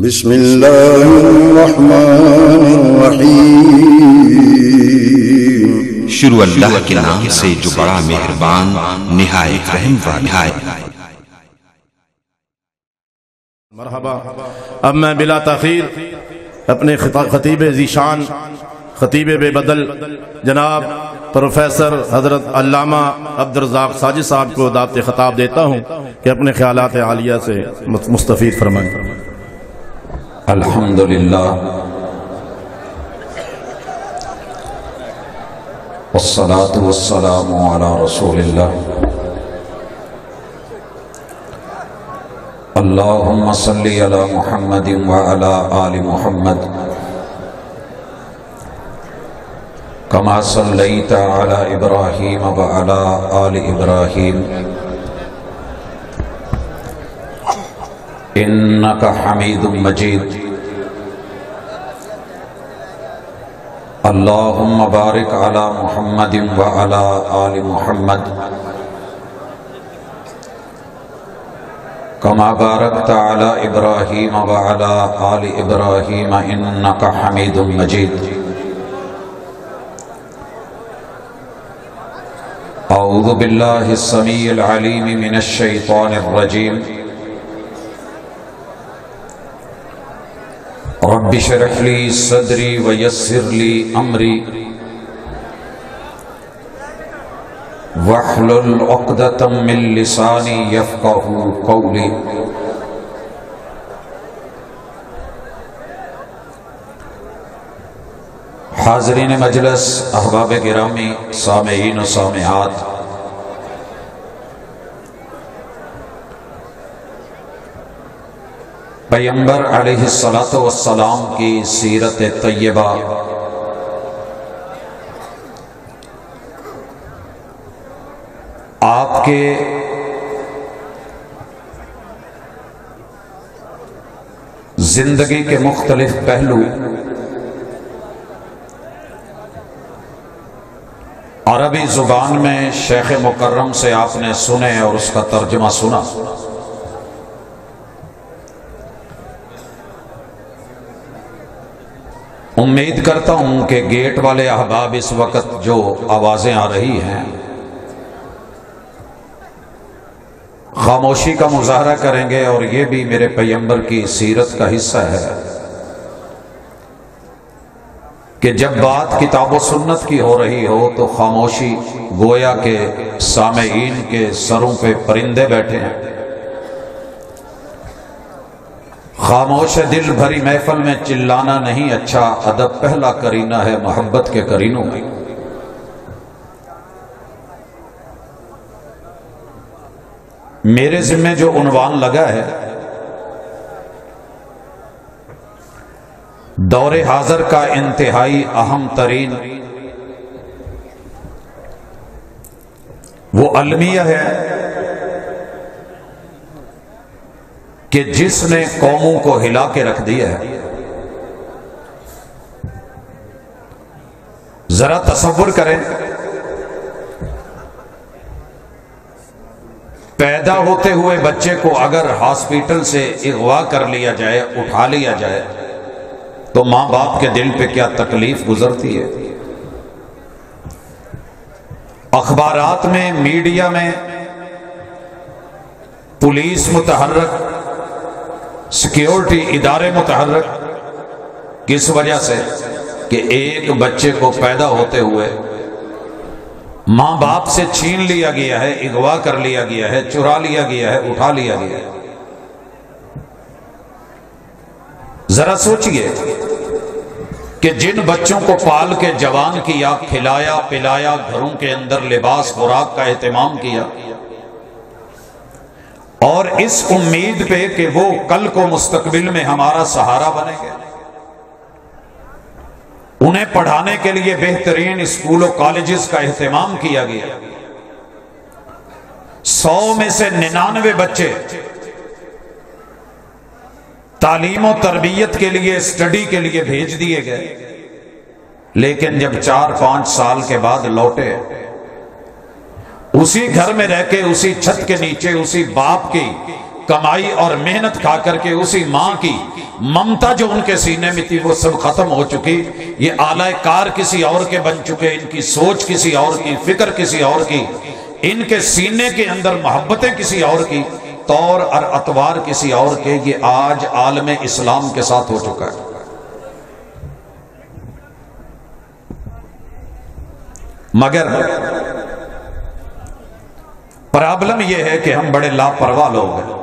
بسم اللہ الرحمن الرحیم۔ شروع اللہ کے نام سے جو بڑا مہربان نہایت رحم والا ہے۔ مرحبا۔ اب میں بلا تاخیر اپنے خطیب ذیشان، خطیب بے بدل جناب پروفیسر حضرت علامہ عبدالرزاق ساجد صاحب کو دعوت خطاب دیتا ہوں کہ اپنے خیالات عالیہ سے مستفید فرمائیں۔ الحمدللہ والصلاة والسلام علی رسول اللہ۔ اللہم صلی علی محمد وعلی آل محمد کما صلیت علی ابراہیم وعلی آل ابراہیم انکا حمید مجید۔ اللہم بارک علی محمد وعلی آل محمد کما بارکت علی ابراہیم وعلی آل ابراہیم انکا حمید مجید۔ اعوذ باللہ السمیع العلیم من الشیطان الرجیم۔ رب اشرح لی صدری ویسر لی امری واحلل عقدۃ من لسانی یفقہوا قولی۔ حاضرین مجلس، احباب گرامی، سامعین و سامعات، پیغمبر علیہ السلام کی سیرت طیبہ آپ کے زندگی کے مختلف پہلو عربی زبان میں شیخ مکرم سے آپ نے سنے اور اس کا ترجمہ سنا۔ امید کرتا ہوں کہ گیٹ والے احباب اس وقت جو آوازیں آ رہی ہیں خاموشی کا مظاہرہ کریں گے، اور یہ بھی میرے پیغمبر کی سیرت کا حصہ ہے کہ جب بات کتاب و سنت کی ہو رہی ہو تو خاموشی گویا کہ سامعین کے سروں پہ پرندے بیٹھے ہیں۔ خاموش دل بھری محفل میں چلانا نہیں اچھا، ادب پہلا کرینہ ہے محبت کے کرینوں میں۔ میرے ذمہ جو عنوان لگا ہے، دور حاضر کا انتہائی اہم ترین وہ المیہ ہے کہ جس نے قوموں کو ہلا کے رکھ دیا ہے۔ ذرا تصور کریں، پیدا ہوتے ہوئے بچے کو اگر ہاسپٹل سے اغوا کر لیا جائے، اٹھا لیا جائے، تو ماں باپ کے دل پہ کیا تکلیف گزرتی ہے۔ اخبارات میں، میڈیا میں، پولیس متحرک، سیکیورٹی ادارے متحرک، کس وجہ سے؟ کہ ایک بچے کو پیدا ہوتے ہوئے ماں باپ سے چھین لیا گیا ہے، اغوا کر لیا گیا ہے، چرا لیا گیا ہے، اٹھا لیا گیا ہے۔ ذرا سوچئے کہ جن بچوں کو پال کے جوان کیا، کھلایا پلایا، گھروں کے اندر لباس خوراک کا اہتمام کیا، اور اس امید پہ کہ وہ کل کو مستقبل میں ہمارا سہارا بنیں گے، انہیں پڑھانے کے لیے بہترین اسکول و کالجز کا اہتمام کیا گیا۔ 100 میں سے 99 بچے تعلیم و تربیت کے لیے، اسٹڈی کے لیے بھیج دیے گئے، لیکن جب 4-5 سال کے بعد لوٹے، اسی گھر میں رہ کے، اسی چھت کے نیچے، اسی باپ کی کمائی اور محنت کھا کر کے اسی ماں کی ممتا جو ان کے سینے میں تھی وہ سب ختم ہو چکی. یہ آلہ کار کسی اور کے بن چکے، ان کی سوچ کسی اور کی، فکر کسی اور کی، ان کے سینے کے اندر محبتیں کسی اور کی، طور اور اطوار کسی اور کے. یہ آج عالم اسلام کے ساتھ ہو چکا ہے. مگر پرابلم یہ ہے کہ ہم بڑے لاپرواہ لوگ ہیں.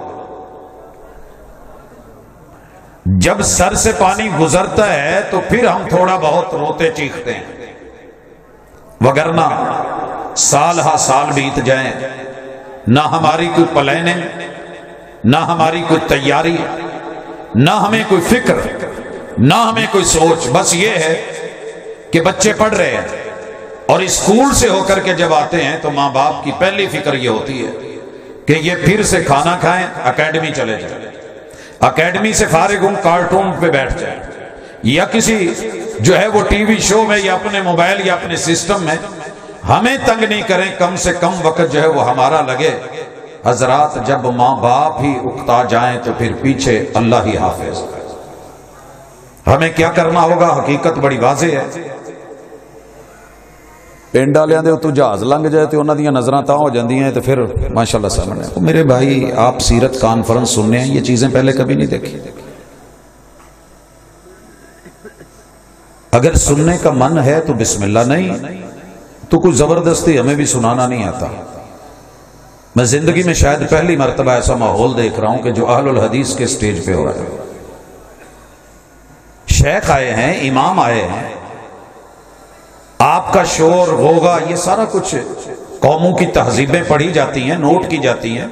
جب سر سے پانی گزرتا ہے تو پھر ہم تھوڑا بہت روتے چیختے ہیں، وگرنہ سال ہا سال بیت جائیں، نہ ہماری کوئی پلاننگ، نہ ہماری کوئی تیاری، نہ ہمیں کوئی فکر، نہ ہمیں کوئی سوچ. بس یہ ہے کہ بچے پڑھ رہے ہیں اور اسکول سے ہو کر کے جب آتے ہیں تو ماں باپ کی پہلی فکر یہ ہوتی ہے کہ یہ پھر سے کھانا کھائیں، اکیڈمی چلے جائیں، اکیڈمی سے فارغ ہوں کارٹون پہ بیٹھ جائیں، یا کسی جو ہے وہ ٹی وی شو میں یا اپنے موبائل یا اپنے سسٹم میں. ہمیں تنگ نہیں کریں، کم سے کم وقت جو ہے وہ ہمارا لگے. حضرات جب ماں باپ ہی اکتا جائیں تو پھر پیچھے اللہ ہی حافظ. ہمیں کیا کرنا ہوگا؟ حقیقت بڑی واضح ہے. پنڈ والوں کے اتوں جہاز لنگ جائے تو انہوں دیا نظراں تاں ہو جاندی ہیں تو پھر ماشاءاللہ سامنے. میرے بھائی آپ سیرت کانفرنس سننے ہیں، یہ چیزیں پہلے کبھی نہیں دیکھی. اگر سننے کا من ہے تو بسم اللہ، نہیں تو کوئی زبردستی ہمیں بھی سنانا نہیں آتا. میں زندگی میں شاید پہلی مرتبہ ایسا ماحول دیکھ رہا ہوں کہ جو اہل الحدیث کے سٹیج پہ ہو رہا ہے. شیخ آئے ہیں، امام آئے ہیں، آپ کا شور ہوگا، یہ سارا کچھ قوموں کی تہذیبیں پڑھی جاتی ہیں، نوٹ کی جاتی ہیں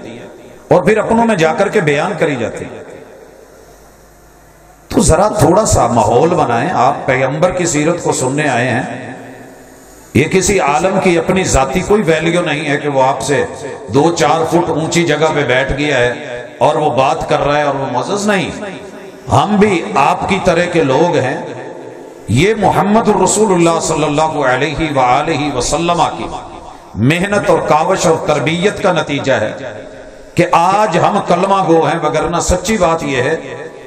اور پھر اپنوں میں جا کر کے بیان کری جاتی ہیں. تو ذرا تھوڑا سا ماحول بنائیں. آپ پیغمبر کی سیرت کو سننے آئے ہیں. یہ کسی عالم کی اپنی ذاتی کوئی ویلیو نہیں ہے کہ وہ آپ سے 2-4 فٹ اونچی جگہ پہ بیٹھ گیا ہے اور وہ بات کر رہا ہے اور وہ معزز نہیں. ہم بھی آپ کی طرح کے لوگ ہیں. یہ محمد الرسول اللہ صلی اللہ علیہ وآلہ وسلم کی محنت اور کاوش اور تربیت کا نتیجہ ہے کہ آج ہم کلمہ گو ہیں. وگرنہ سچی بات یہ ہے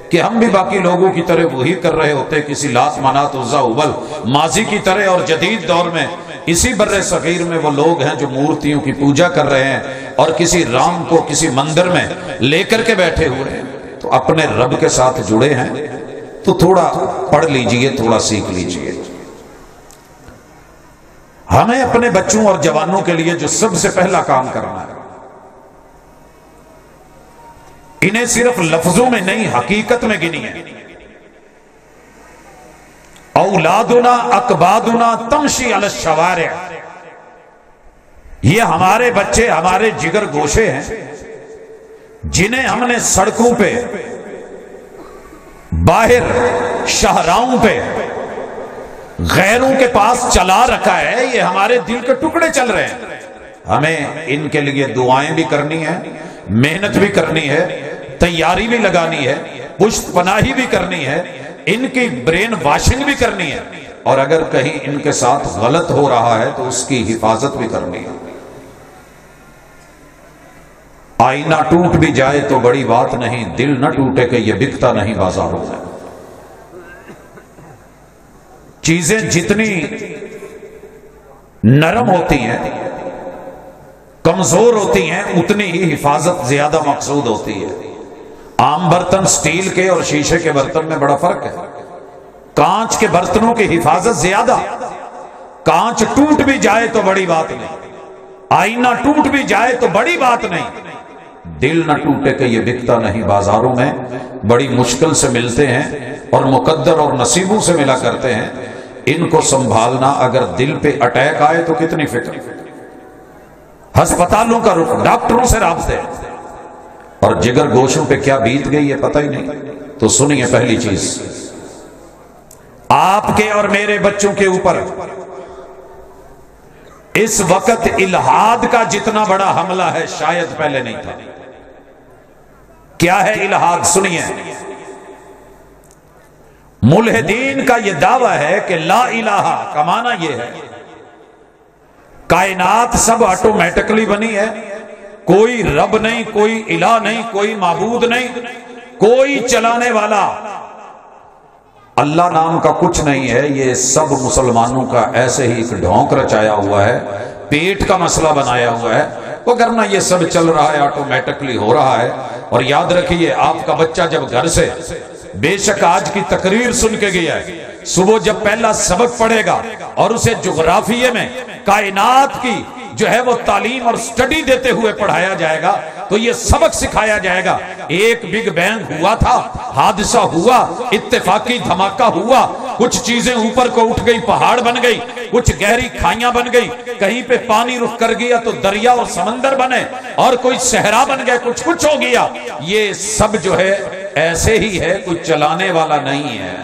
کہ ہم بھی باقی لوگوں کی طرح وہی کر رہے ہوتے، کسی لات منات عزا ہبل ماضی کی طرح. اور جدید دور میں اسی بر صغیر میں وہ لوگ ہیں جو مورتیوں کی پوجا کر رہے ہیں اور کسی رام کو کسی مندر میں لے کر کے بیٹھے ہوئے ہیں. تو اپنے رب کے ساتھ جڑے ہیں تو تھوڑا پڑھ لیجئے، تھوڑا سیکھ لیجئے. ہمیں اپنے بچوں اور جوانوں کے لیے جو سب سے پہلا کام کرنا ہے، انہیں صرف لفظوں میں نہیں حقیقت میں گنی ہے. اولادنا اکبادنا تمشی علی الشوارع. یہ ہمارے بچے ہمارے جگر گوشے ہیں جنہیں ہم نے سڑکوں پہ، باہر شاہراہوں پہ، غیروں کے پاس چلا رکھا ہے. یہ ہمارے دل کے ٹکڑے چل رہے ہیں. ہمیں ان کے لیے دعائیں بھی کرنی ہے، محنت بھی کرنی ہے، تیاری بھی لگانی ہے، پشت پناہی بھی کرنی ہے، ان کی برین واشنگ بھی کرنی ہے، اور اگر کہیں ان کے ساتھ غلط ہو رہا ہے تو اس کی حفاظت بھی کرنی ہے. آئینہ ٹوٹ بھی جائے تو بڑی بات نہیں، دل نہ ٹوٹے کہ یہ بکتا نہیں بازاروں میں. چیزیں جتنی نرم ہوتی ہیں، کمزور ہوتی ہیں، اتنی ہی حفاظت زیادہ مقصود ہوتی ہے. عام برتن سٹیل کے اور شیشے کے برتن میں بڑا فرق ہے. کانچ کے برتنوں کی حفاظت زیادہ. کانچ ٹوٹ بھی جائے تو بڑی بات نہیں، آئینہ ٹوٹ بھی جائے تو بڑی بات نہیں. دل نہ ٹوٹے کہ یہ بکتا نہیں بازاروں میں. بڑی مشکل سے ملتے ہیں اور مقدر اور نصیبوں سے ملا کرتے ہیں. ان کو سنبھالنا، اگر دل پہ اٹیک آئے تو کتنی فکر. ہسپتالوں کا رخ، ڈاکٹروں سے رابطے، اور جگر گوشوں پہ کیا بیت گئی ہے پتہ ہی نہیں. تو سنیے، پہلی چیز، آپ کے اور میرے بچوں کے اوپر اس وقت الہاد کا جتنا بڑا حملہ ہے شاید پہلے نہیں تھا. کیا ہے الہاد؟ سنیے. ملحدین کا یہ دعویٰ ہے کہ لا الہ کا معنی یہ ہے کائنات سب آٹومیٹکلی بنی ہے، کوئی رب نہیں، کوئی الہ نہیں، کوئی معبود نہیں، کوئی چلانے والا اللہ نام کا کچھ نہیں ہے۔ یہ سب مسلمانوں کا ایسے ہی ایک ڈھونک رچایا ہوا ہے، پیٹ کا مسئلہ بنایا ہوا ہے، وگرنہ یہ سب چل رہا ہے، آٹومیٹکلی ہو رہا ہے۔ اور یاد رکھیے، آپ کا بچہ جب گھر سے بے شک آج کی تقریر سن کے گیا ہے، صبح جب پہلا سبق پڑھے گا اور اسے جغرافیے میں کائنات کی جو ہے وہ تعلیم اور سٹڈی دیتے ہوئے پڑھایا جائے گا تو یہ سبق سکھایا جائے گا، ایک بگ بینگ ہوا تھا، حادثہ ہوا، اتفاقی دھماکہ ہوا، کچھ چیزیں اوپر کو اٹھ گئی، پہاڑ بن گئی، کچھ گہری کھائیاں بن گئی، کہیں پہ پانی رخ کر گیا تو دریا اور سمندر بنے، اور کوئی صحرا بن گیا، کچھ ہو گیا۔ یہ سب جو ہے ایسے ہی ہے، کوئی چلانے والا نہیں ہے۔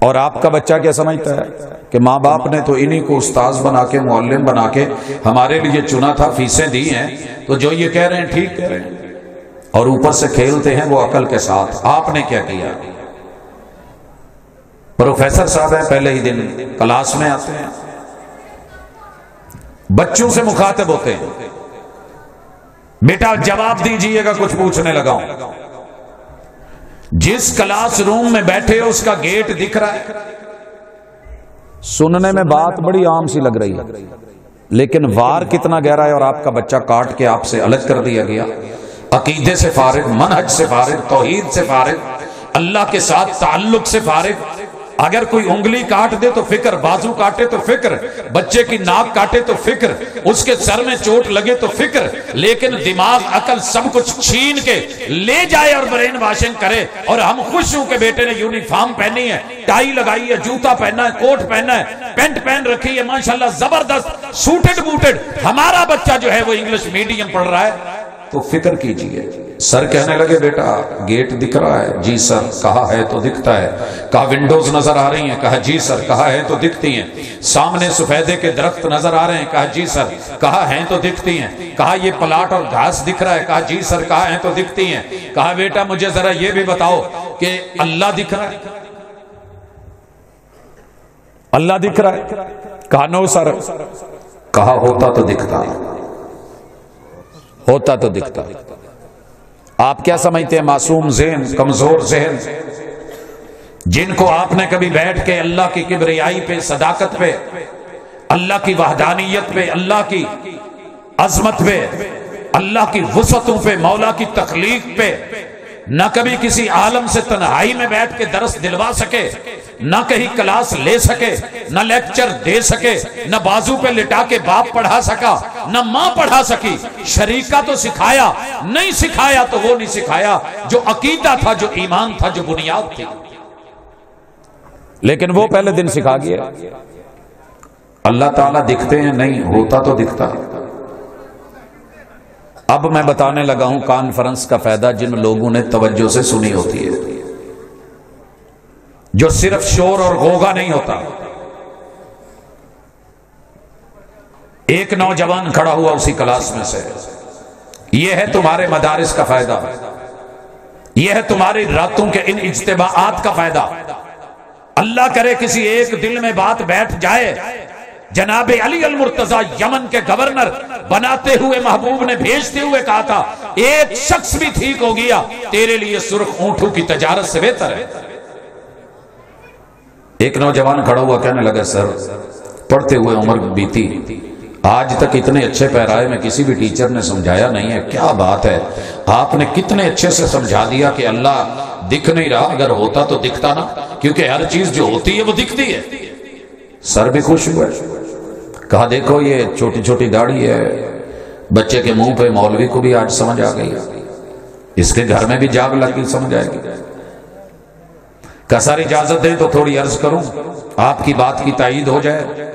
اور آپ کا بچہ کیا سمجھتا ہے کہ ماں باپ نے تو انہی کو استاذ بنا کے، معلم بنا کے ہمارے لیے چنا تھا، فیسیں دی ہیں، تو جو یہ کہہ رہے ہیں ٹھیک کہہ رہے ہیں، اور اوپر سے کھیلتے ہیں وہ عقل کے ساتھ۔ آپ نے کیا کیا؟ پروفیسر صاحب ہیں، پہلے ہی دن کلاس میں آتے ہیں، بچوں سے مخاطب ہوتے ہیں، بیٹا جواب دیجئے گا، کچھ پوچھنے لگا ہوں۔ جس کلاس روم میں بیٹھے ہو اس کا گیٹ دکھ رہا ہے، سننے میں بات بڑی عام سی لگ رہی ہے، لیکن وار کتنا گہرا ہے، اور آپ کا بچہ کاٹ کے آپ سے الگ کر دیا گیا، عقیدے سے فارغ، منہج سے فارغ، توحید سے فارغ، اللہ کے ساتھ تعلق سے فارغ۔ اگر کوئی انگلی کاٹ دے تو فکر، بازو کاٹے تو فکر، بچے کی ناک کاٹے تو فکر، اس کے سر میں چوٹ لگے تو فکر، لیکن دماغ عقل سب کچھ چھین کے لے جائے اور برین واشنگ کرے، اور ہم خوش ہوں کہ بیٹے نے یونیفارم پہنی ہے، ٹائی لگائی ہے، جوتا پہنا ہے، کوٹ پہنا ہے، پینٹ پہن رکھی ہے، ماشاءاللہ زبردست سوٹڈ بوٹڈ، ہمارا بچہ جو ہے وہ انگلش میڈیم پڑھ رہا ہے، تو فکر کیجئے۔ سر کہنے لگے بیٹا گیٹ دکھ رہا ہے، جی سر، کہا ہے تو دکھتا ہے، کہا ونڈوز نظر آ رہی ہیں، کہا جی سر، کہا ہے تو دکھتی ہیں، سامنے سفیدے کے درخت نظر آ رہے ہیں، کہا جی سر، کہا ہیں تو دکھتی ہیں، کہا یہ پلاٹ اور گھاس دکھ رہا ہے، کہا جی سر، کہا ہیں تو دکھتی ہیں، کہا بیٹا مجھے ذرا یہ بھی بتاؤ کہ اللہ دکھ رہا ہے؟ اللہ دکھ رہا ہے؟ کہا نو سر، کہا ہوتا تو دکھتا، ہوتا تو دکھتا۔ آپ کیا سمجھتے ہیں معصوم ذہن، کمزور ذہن، جن کو آپ نے کبھی بیٹھ کے اللہ کی کبریائی پہ، صداقت پہ، اللہ کی وحدانیت پہ، اللہ کی عظمت پہ، اللہ کی وسعتوں پہ، مولا کی تخلیق پہ نہ کبھی کسی عالم سے تنہائی میں بیٹھ کے درس دلوا سکے، نہ کہیں کلاس لے سکے، نہ لیکچر دے سکے، نہ بازو پہ لٹا کے باپ پڑھا سکا، نہ ماں پڑھا سکی، شریکہ تو سکھایا، نہیں سکھایا تو وہ نہیں سکھایا جو عقیدہ تھا، جو ایمان تھا، جو بنیاد تھی، لیکن وہ پہلے دن سکھا گیا۔ اللہ تعالیٰ دکھتے ہیں؟ نہیں، ہوتا تو دکھتا۔ اب میں بتانے لگا ہوں کانفرنس کا فائدہ جن لوگوں نے توجہ سے سنی ہوتی ہے، جو صرف شور اور غوغا نہیں ہوتا۔ ایک نوجوان کھڑا ہوا اسی کلاس میں سے، یہ ہے تمہارے مدارس کا فائدہ، یہ ہے تمہاری راتوں کے ان اجتماعات کا فائدہ۔ اللہ کرے کسی ایک دل میں بات بیٹھ جائے، جناب علی المرتضیٰ یمن کے گورنر بناتے ہوئے محبوب نے بھیجتے ہوئے کہا تھا ایک شخص بھی ٹھیک ہو گیا تیرے لیے سرخ اونٹوں کی تجارت سے بہتر ہے۔ ایک نوجوان کھڑا ہوا کہنے لگا سر پڑھتے ہوئے عمر بیتی، آج تک اتنے اچھے پیرائے میں کسی بھی ٹیچر نے سمجھایا نہیں ہے، کیا بات ہے، آپ نے کتنے اچھے سے سمجھا دیا کہ اللہ دکھ نہیں رہا، اگر ہوتا تو دکھتا نا، کیونکہ ہر چیز جو ہوتی ہے وہ دکھتی ہے۔ سر بھی خوش ہوئے، کہا دیکھو یہ چھوٹی چھوٹی داڑھی ہے، بچے کے منہ پہ مولوی کو بھی آج سمجھ آ گئی، اس کے گھر میں بھی جاگ لگی، سمجھ آئے گی۔ کہا سر اجازت دیں تو تھوڑی عرض کروں، آپ کی بات کی تائید ہو جائے۔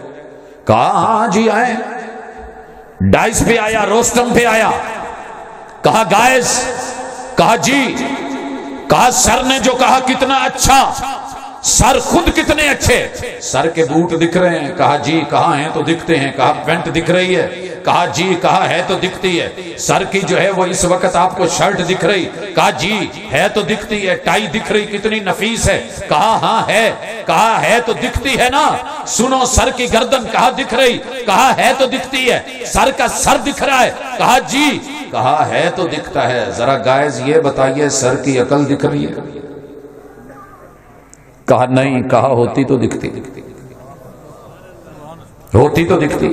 کہا ہاں جی آئے۔ ڈائس پہ آیا، روسٹم پہ آیا، کہا گائز، کہا جی، کہا سر نے جو کہا کتنا اچھا، سر خود کتنے اچھے، سر کے بوٹ دکھ رہے ہیں، کہا جی کہاں ہیں تو دکھتے ہیں، کہا پینٹ دکھ رہی ہے، کہا جی کہاں ہے تو دکھتی ہے، سر کی جو ہے وہ اس وقت آپ کو شرٹ دکھ رہی، کہا جی ہے تو دکھتی ہے، ٹائی دکھ رہی کتنی نفیس ہے، کہا ہاں ہے، کہا ہے تو دکھتی ہے نا، سنو سر کی گردن کہا دکھ رہی، کہا ہے تو دکھتی ہے، سر کا سر دکھ رہا ہے، کہا جی، کہا ہے تو دکھتا ہے، ذرا گائز یہ بتائیے سر کی عقل دکھ رہی ہے؟ کہا نہیں، کہا ہوتی تو دکھتی، ہوتی تو دکھتی،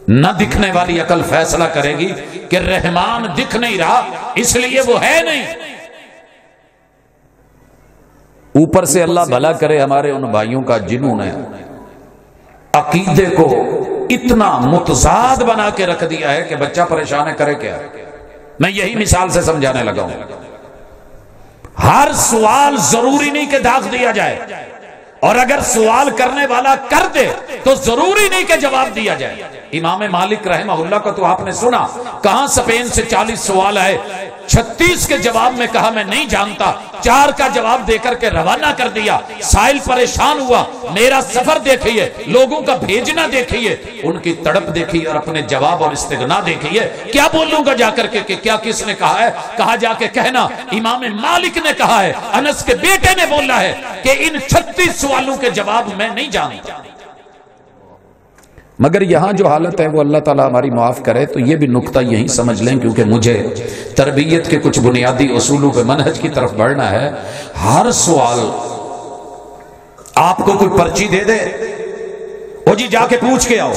نہ دکھنے والی عقل فیصلہ کرے گی کہ رحمان دکھ نہیں رہا اس لیے وہ ہے نہیں۔ اوپر سے اللہ بھلا کرے ہمارے ان بھائیوں کا جنہوں نے عقیدے کو اتنا متضاد بنا کے رکھ دیا ہے کہ بچہ پریشان ہے، کرے کیا؟ میں یہی مثال سے سمجھانے لگا ہوں۔ ہر سوال ضروری نہیں کہ داغ دیا جائے، اور اگر سوال کرنے والا کر دے تو ضروری نہیں کہ جواب دیا جائے۔ امام مالک رحمہ اللہ کا تو آپ نے سنا، کہاں اسپین سے 40 سوال آئے، 36 کے جواب میں کہا میں نہیں جانتا، 4 کا جواب دے کر کے روانہ کر دیا۔ سائل پریشان ہوا، میرا سفر دیکھیے، لوگوں کا بھیجنا دیکھیے، ان کی تڑپ دیکھیے اور اپنے جواب اور استغنا دیکھیے، کیا بولوں گا جا کر کے کہ کیا کس نے کہا ہے؟ کہا جا کے کہنا امام مالک نے کہا ہے، انس کے بیٹے نے بولا ہے کہ ان 36 سوالوں کے جواب میں نہیں جانتا۔ مگر یہاں جو حالت ہے وہ اللہ تعالیٰ ہماری معاف کرے، تو یہ بھی نقطہ یہیں سمجھ لیں، کیونکہ مجھے تربیت کے کچھ بنیادی اصولوں پہ منہج کی طرف بڑھنا ہے۔ ہر سوال آپ کو کوئی پرچی دے دے، او جی جا کے پوچھ کے آؤ،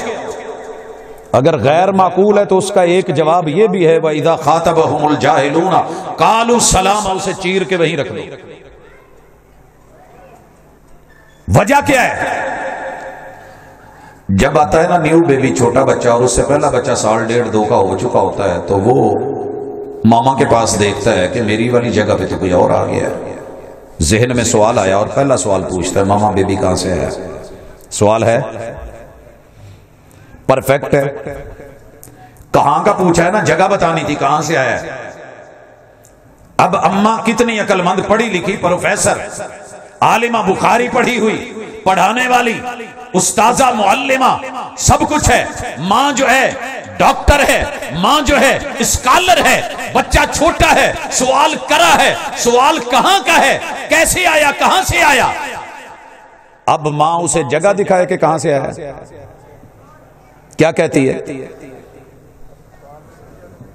اگر غیر معقول ہے تو اس کا ایک جواب یہ بھی ہے وَإِذَا خَاطَبَهُمُ الْجَاهِلُونَ قَالُوا سَلَامًا، اسے چیر کے وہیں رکھ دو۔ وجہ کیا ہے؟ جب آتا ہے نا نیو بیبی، چھوٹا بچہ، اور اس سے پہلا بچہ 1.5 سال 2 کا ہو چکا ہوتا ہے، تو وہ ماما کے پاس دیکھتا ہے کہ میری والی جگہ پہ تو کوئی اور آ گیا ہے، ذہن میں سوال آیا اور پہلا سوال پوچھتا ہے ماما بیبی کہاں سے ہے؟ سوال ہے پرفیکٹ ہے، کہاں کا پوچھا ہے نا، جگہ بتانی تھی کہاں سے آیا ہے۔ اب اماں کتنی عقل مند، پڑھی لکھی پروفیسر، عالمہ، بخاری پڑھی ہوئی، پڑھانے والی، استاذہ، معلمہ، سب کچھ ہے، ماں جو ہے ڈاکٹر ہے، ماں جو ہے اسکالر ہے، بچہ چھوٹا ہے، سوال کرا ہے، سوال کہاں کا ہے، کیسے آیا، کہاں سے آیا۔ اب ماں اسے جگہ دکھائے کہ کہاں سے آیا، کیا کہتی ہے؟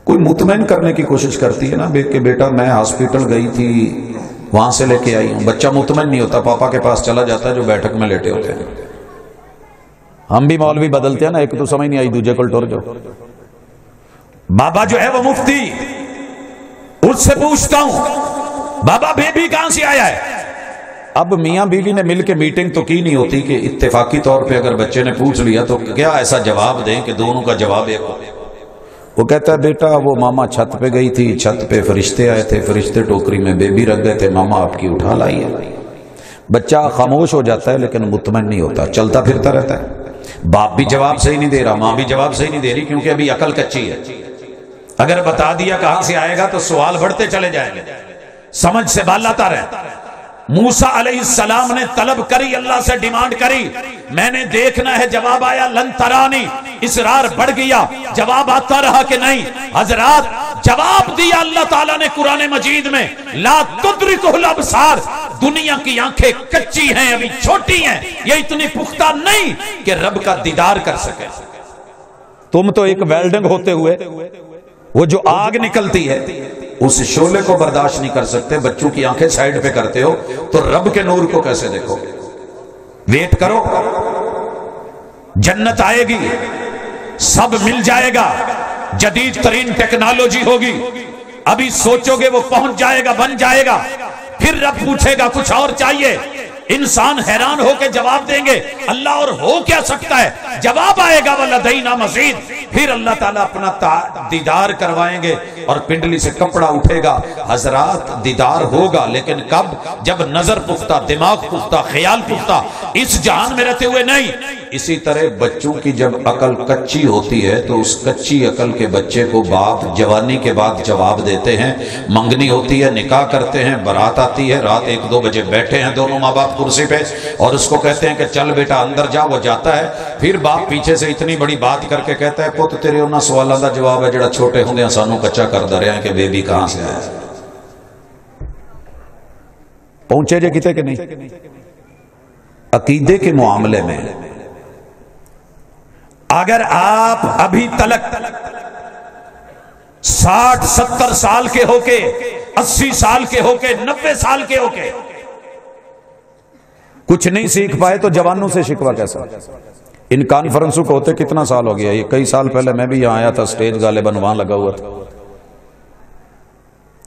کوئی مطمئن کرنے کی کوشش کرتی ہے نا کہ بیٹا میں ہاسپٹل گئی تھی، وہاں سے لے کے آئی ہوں۔ بچہ مطمئن نہیں ہوتا، پاپا کے پاس چلا جاتا ہے جو بیٹھک میں لیٹے ہوتے ہیں۔ ہم بھی مولوی بدلتے ہیں نا، ایک تو سمجھ نہیں آئی دوسرے کو ٹور جو بابا جو ہے وہ مفتی، اس سے پوچھتا ہوں بابا بیبی کہاں سے آیا ہے۔ اب میاں بیوی نے مل کے میٹنگ تو کی نہیں ہوتی کہ اتفاقی طور پہ اگر بچے نے پوچھ لیا تو کیا ایسا جواب دیں کہ دونوں کا جواب ایک ہو۔ وہ کہتا ہے بیٹا وہ ماما چھت پہ گئی تھی، چھت پہ فرشتے آئے تھے، فرشتے ٹوکری میں بیبی رکھ گئے تھے، ماما آپ کی اٹھا لائی ہے۔ بچہ خاموش ہو جاتا ہے لیکن مطمئن نہیں ہوتا، چلتا پھرتا رہتا ہے۔ باپ بھی جواب صحیح نہیں دے رہا، ماں بھی جواب صحیح نہیں دے رہی، کیونکہ ابھی عقل کچی ہے۔ اگر بتا دیا کہاں سے آئے گا تو سوال بڑھتے چلے جائیں گے، سمجھ سے بال آتا رہتا ہے۔ موسیٰ علیہ السلام نے طلب کری، اللہ سے ڈیمانڈ کری، میں نے دیکھنا ہے، جواب آیا لن ترانی، اصرار بڑھ گیا، جواب آتا رہا کہ نہیں۔ حضرات جواب دیا اللہ تعالیٰ نے قرآن مجید میں، لا تدرکہ الابصار، دنیا کی آنکھیں کچی ہیں، ابھی چھوٹی ہیں، یہ اتنی پختہ نہیں کہ رب کا دیدار کر سکے۔ تم تو ایک ویلڈنگ ہوتے ہوئے وہ جو آگ نکلتی ہے اس شعلے کو برداشت نہیں کر سکتے، بچوں کی آنکھیں سائیڈ پہ کرتے ہو تو رب کے نور کو کیسے دیکھو گے؟ ویٹ کرو، جنت آئے گی، سب مل جائے گا، جدید ترین ٹیکنالوجی ہوگی، ابھی سوچو گے وہ پہنچ جائے گا، بن جائے گا، پھر رب پوچھے گا کچھ اور چاہیے، انسان حیران ہو کے جواب دیں گے اللہ اور ہو کیا سکتا ہے، جواب آئے گا وَلَدَيْنَا مَزِيدٌ، پھر اللہ تعالیٰ اپنا دیدار کروائیں گے، اور پنڈلی سے کپڑا اٹھے گا. حضرات دیدار ہوگا لیکن کب؟ جب نظر پختہ، دماغ پختہ، خیال پختہ، اس جہان میں رہتے ہوئے نہیں. اسی طرح بچوں کی جب عقل کچی ہوتی ہے تو اس کچی عقل کے بچے کو باپ جوانی کے بعد جواب دیتے ہیں. منگنی ہوتی ہے، نکاح کرتے ہیں، بارات آتی ہے، رات 1-2 بجے بیٹھے ہیں دونوں ماں باپ کرسی پہ اور اس کو کہتے ہیں کہ چل بیٹا اندر جا. وہ جاتا ہے، پھر باپ پیچھے سے اتنی بڑی بات کر کے کہتا ہے پت تیرے انہاں سوالاں دا جواب ہے جڑا چھوٹے ہوندے سانوں کچا کردا رہیا ہے کہ بیبی کہاں سے آیا. پہنچے جے کتے کہ نہیں؟ عقیدے کے معاملے میں اگر آپ ابھی تلک 60-70 سال کے ہو کے، 80 سال کے ہو کے، 90 سال کے ہو کے کچھ نہیں سیکھ پائے تو جوانوں سے شکوہ کیسا؟ ان کانفرنسوں کو ہوتے کتنا سال ہو گیا؟ یہ کئی سال پہلے میں بھی یہاں آیا تھا، سٹیج غالباً وہاں لگا ہوا تھا.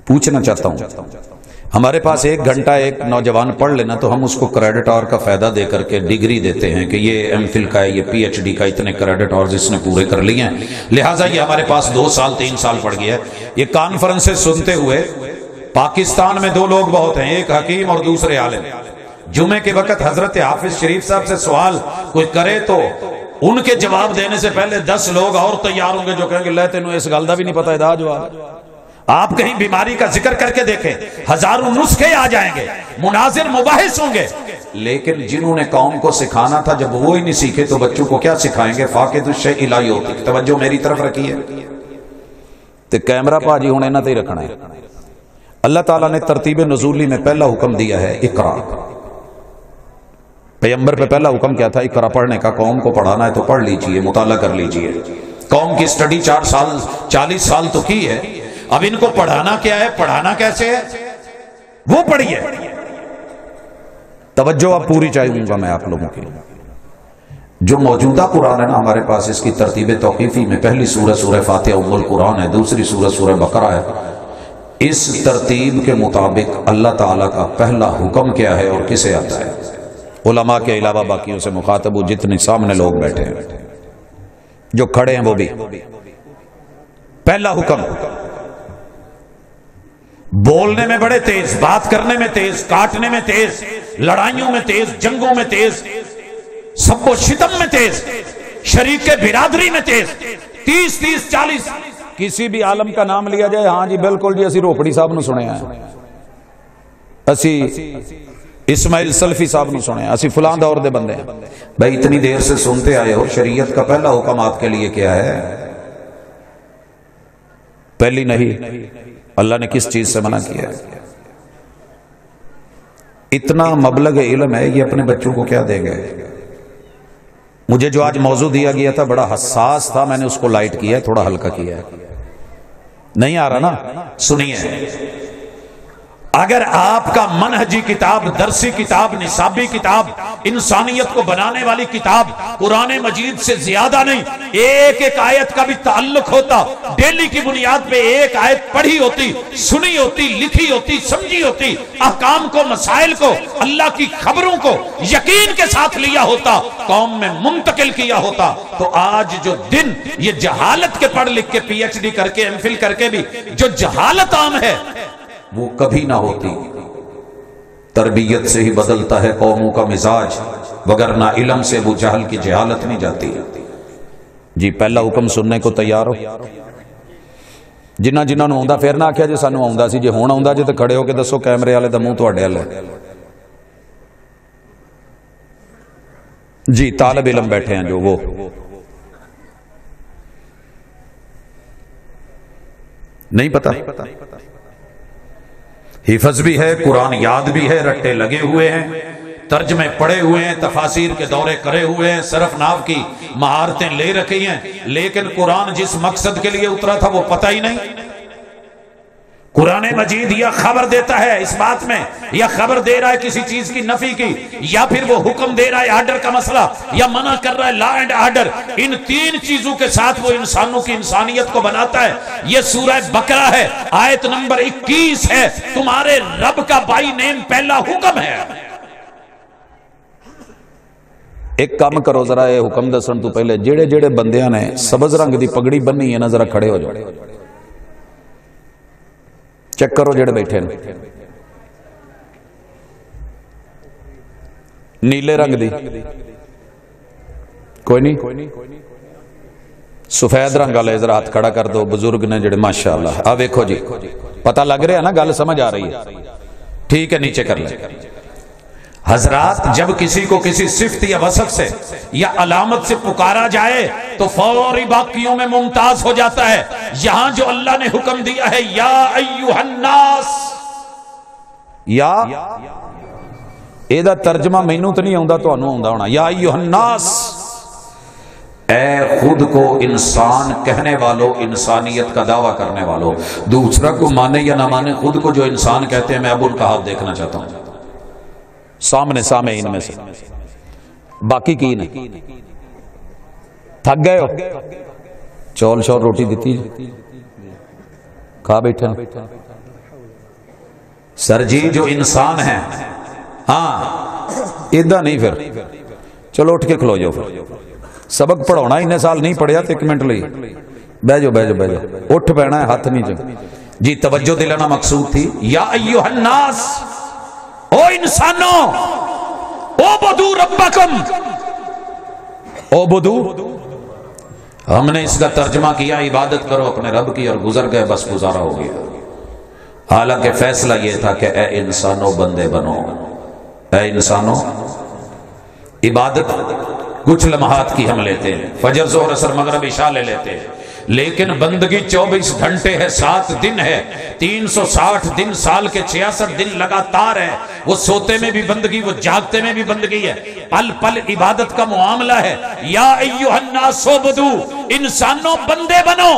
پوچھنا چاہتا ہوں، ہمارے پاس 1 گھنٹہ ایک نوجوان پڑھ لینا تو ہم اس کو کریڈٹ آور کا فائدہ دے کر کے ڈگری دیتے ہیں کہ یہ ایم فل کا ہے، یہ پی ایچ ڈی کا اتنے کریڈٹ آورز اس نے پورے کر لیے ہیں، لہٰذا یہ ہمارے پاس 2 سال 3 سال پڑھ گیا ہے. یہ کانفرنسیں سنتے ہوئے پاکستان میں 2 لوگ بہت ہیں، ایک حکیم اور دوسرے عالم. جمعے کے وقت حضرت حافظ شریف صاحب سے سوال کوئی کرے تو ان کے جواب دینے سے پہلے 10 لوگ اور تیار ہوں گے جو کہیں گے لے تینوں اس گل دا بھی نہیں پتا ادا جواب. آپ کہیں بیماری کا ذکر کر کے دیکھیں، ہزاروں نسخے آ جائیں گے، مناظر مباحث ہوں گے، لیکن جنہوں نے قوم کو سکھانا تھا جب وہ ہی نہیں سیکھے تو بچوں کو کیا سکھائیں گے؟ فاقد الشیء لا یعطی. توجہ میری طرف رکھیے تے کیمرہ پاجی ہوں انہاں تے ہی رکھنا ہے. اللہ تعالیٰ نے ترتیب نزولی میں پہلا حکم دیا ہے اقرا. پیغمبر پہ پہلا حکم کیا تھا؟ اقرا پڑھنے کا. قوم کو پڑھانا ہے تو پڑھ لیجئے، مطالعہ کر لیجئے. قوم کی سٹڈی 40 سال تو کی ہے، اب ان کو پڑھانا کیا ہے، پڑھانا کیسے ہے، وہ پڑھیے. توجہ اب پوری چاہیے گا میں آپ لوگوں کی. جو موجودہ قرآن ہے نا ہمارے پاس، اس کی ترتیب توقیفی میں پہلی سورہ فاتحہ ام القرآن ہے، دوسری سورہ بقرہ ہے. اس ترتیب کے مطابق اللہ تعالیٰ کا پہلا حکم کیا ہے اور کسے آتا ہے؟ علماء کے علاوہ باقیوں سے مخاطب ہوں، جتنے سامنے لوگ بیٹھے ہیں، جو کھڑے ہیں وہ بھی. پہلا حکم، بولنے میں بڑے تیز، بات کرنے میں تیز، کاٹنے میں تیز، لڑائیوں میں تیز، جنگوں میں تیز، سب کو شتم میں تیز، شریک برادری میں تیز، 30-40 کسی بھی عالم کا نام لیا جائے، ہاں جی بالکل جی اسی روپڑی صاحب نو سنے ہیں، اسی اسماعیل سلفی صاحب نو سنے ہیں، اسی فلاں دور دے بندے ہیں. بھائی اتنی دیر سے سنتے آئے ہو، شریعت کا پہلا حکم آپ کے لیے کیا ہے؟ پہلی نہیں، اللہ نے کس چیز سے منع کیا ہے؟ اتنا مبلغ علم ہے، یہ اپنے بچوں کو کیا دیں گے؟ مجھے جو آج موضوع دیا گیا تھا بڑا حساس تھا، میں نے اس کو لائٹ کیا ہے، تھوڑا ہلکا کیا ہے. نہیں آ رہا نا؟ سنیے. اگر آپ کا منہجی کتاب، درسی کتاب، نصابی کتاب، انسانیت کو بنانے والی کتاب قرآن مجید سے زیادہ نہیں، ایک آیت کا بھی تعلق ہوتا، ڈیلی کی بنیاد پہ ایک آیت پڑھی ہوتی، سنی ہوتی، لکھی ہوتی، سمجھی ہوتی، احکام کو، مسائل کو، اللہ کی خبروں کو یقین کے ساتھ لیا ہوتا، قوم میں منتقل کیا ہوتا، تو آج جو دن یہ جہالت کے پڑھ لکھ کے پی ایچ ڈی کر کے ایم فل کر کے بھی جو جہالت عام ہے وہ کبھی نہ ہوتی. تربیت سے ہی بدلتا ہے قوموں کا مزاج، وگرنہ علم سے ابو جہل کی جہالت نہیں جاتی. جی پہلا حکم سننے کو تیار ہو؟ جنہاں نوں آوندا پھر نہ آکھیا جے سانوں آوندا سی، جے ہن آوندا جے تے کھڑے ہو کے دسو، کیمرے والے دا منہ تواڈے ول ہے. جی طالب علم بیٹھے ہیں جو وہ نہیں پتا، حفظ بھی ہے، قرآن یاد بھی ہے، رٹے لگے ہوئے ہیں، ترجمے پڑے ہوئے ہیں، تفاسیر کے دورے کرے ہوئے ہیں، صرف ناو کی مہارتیں لے رکھی ہیں، لیکن قرآن جس مقصد کے لیے اترا تھا وہ پتہ ہی نہیں. قرآن مجید یا خبر دیتا ہے اس بات میں، یا خبر دے رہا ہے کسی چیز کی نفی کی، یا پھر وہ حکم دے رہا ہے آرڈر کا مسئلہ، یا منع کر رہا ہے لا اینڈ آرڈر. ان 3 چیزوں کے ساتھ وہ انسانوں کی انسانیت کو بناتا ہے. یہ سورہ بقرہ ہے، آیت نمبر 21 ہے، تمہارے رب کا بائی نیم پہلا حکم ہے. ایک کام کرو ذرا، یہ حکم دسن تو پہلے جڑے بندیاں نے سبز رنگ دی پگڑی بنی ہے نا، ذرا کھڑے ہو جاؤ. چیک کرو جڑے بیٹھے ہیں نیلے رنگ دی کوئی نہیں سفید رنگ والے ذرا ہاتھ کھڑا کر دو بزرگ نے جڑے ماشاءاللہ اب دیکھو جی پتہ لگ رہا ہے نا گل سمجھ آ رہی ہے ٹھیک ہے نیچے کر لیں حضرات جب کسی کو کسی صفت یا وصف سے یا علامت سے پکارا جائے تو فوری باقیوں میں ممتاز ہو جاتا ہے یہاں جو اللہ نے حکم دیا ہے یا ایھا الناس یا ایدہ ترجمہ مینوں تو نہیں آندا تانوں آندا ہونا یا ایھا الناس اے خود کو انسان کہنے والوں انسانیت کا دعویٰ کرنے والوں دوسرا کو مانے یا نہ مانے خود کو جو انسان کہتے ہیں میں اب ان کا ہاتھ دیکھنا چاہتا ہوں سامنے سامعین میں سے باقی کی نہیں تھک گئے ہو چول شور روٹی دیتی کھا بیٹھے سر جی جو انسان ہے ہاں ادھا نہیں پھر چلو اٹھ کے کھلو جاؤ پھر سبق پڑھونا انہیں سال نہیں پڑھیا تو ایک منٹ لئی بہ جاؤ بہ جاؤ بہ جاؤ اٹھ بینا ہے ہاتھ نہیں جو جی توجہ دلانا مقصود تھی یا ایھا الناس او انسانوں اعبدوا ربکم اعبدوا ہم نے اس کا ترجمہ کیا عبادت کرو اپنے رب کی اور گزر گئے بس گزارا ہو گیا حالانکہ فیصلہ یہ تھا کہ اے انسانوں بندے بنو اے انسانوں عبادت کچھ لمحات کی ہم لیتے ہیں فجر ظہر عصر مغرب عشاء لے لیتے ہیں لیکن بندگی 24 گھنٹے ہے 7 دن ہے 360 دن سال کے 66 دن لگاتار ہے وہ سوتے میں بھی بندگی وہ جاگتے میں بھی بندگی ہے پل پل عبادت کا معاملہ ہے یا ایھا الناس اعبدوا انسانوں بندے بنو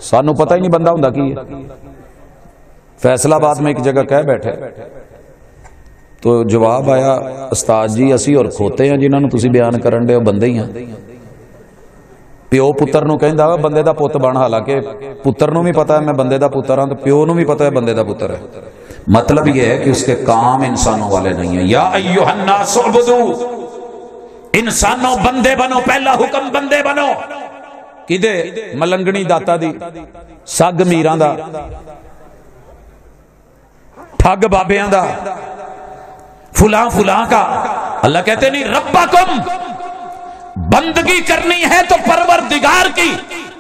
سانو پتہ ہی نہیں بندہ ہوندا کی ہے فیصلہ آباد میں ایک جگہ کہہ بیٹھے تو جواب آیا استاد جی اسی اور کھوتے ہیں جنہوں نے تسی بیان کرن دے بندے ہی ہیں پیو پتر نو کہندا بندے دا پوت بن حالانکہ پتر نو بھی پتا ہے میں بندے دا پتر ہاں تو پیو نو بھی پتا ہے بندے دا پتر ہے مطلب یہ ہے کہ اس کے کام انسانوں والے نہیں ہیں یا ایھا الناس اعبدوا انسانوں بندے بنو پہلا حکم بندے بنو کدے ملنگنی داتا دی سگ میراں دا ٹھگ بابیاں دا فلاں فلاں کا اللہ کہتے نہیں ربکم بندگی کرنی ہے تو پروردگار کی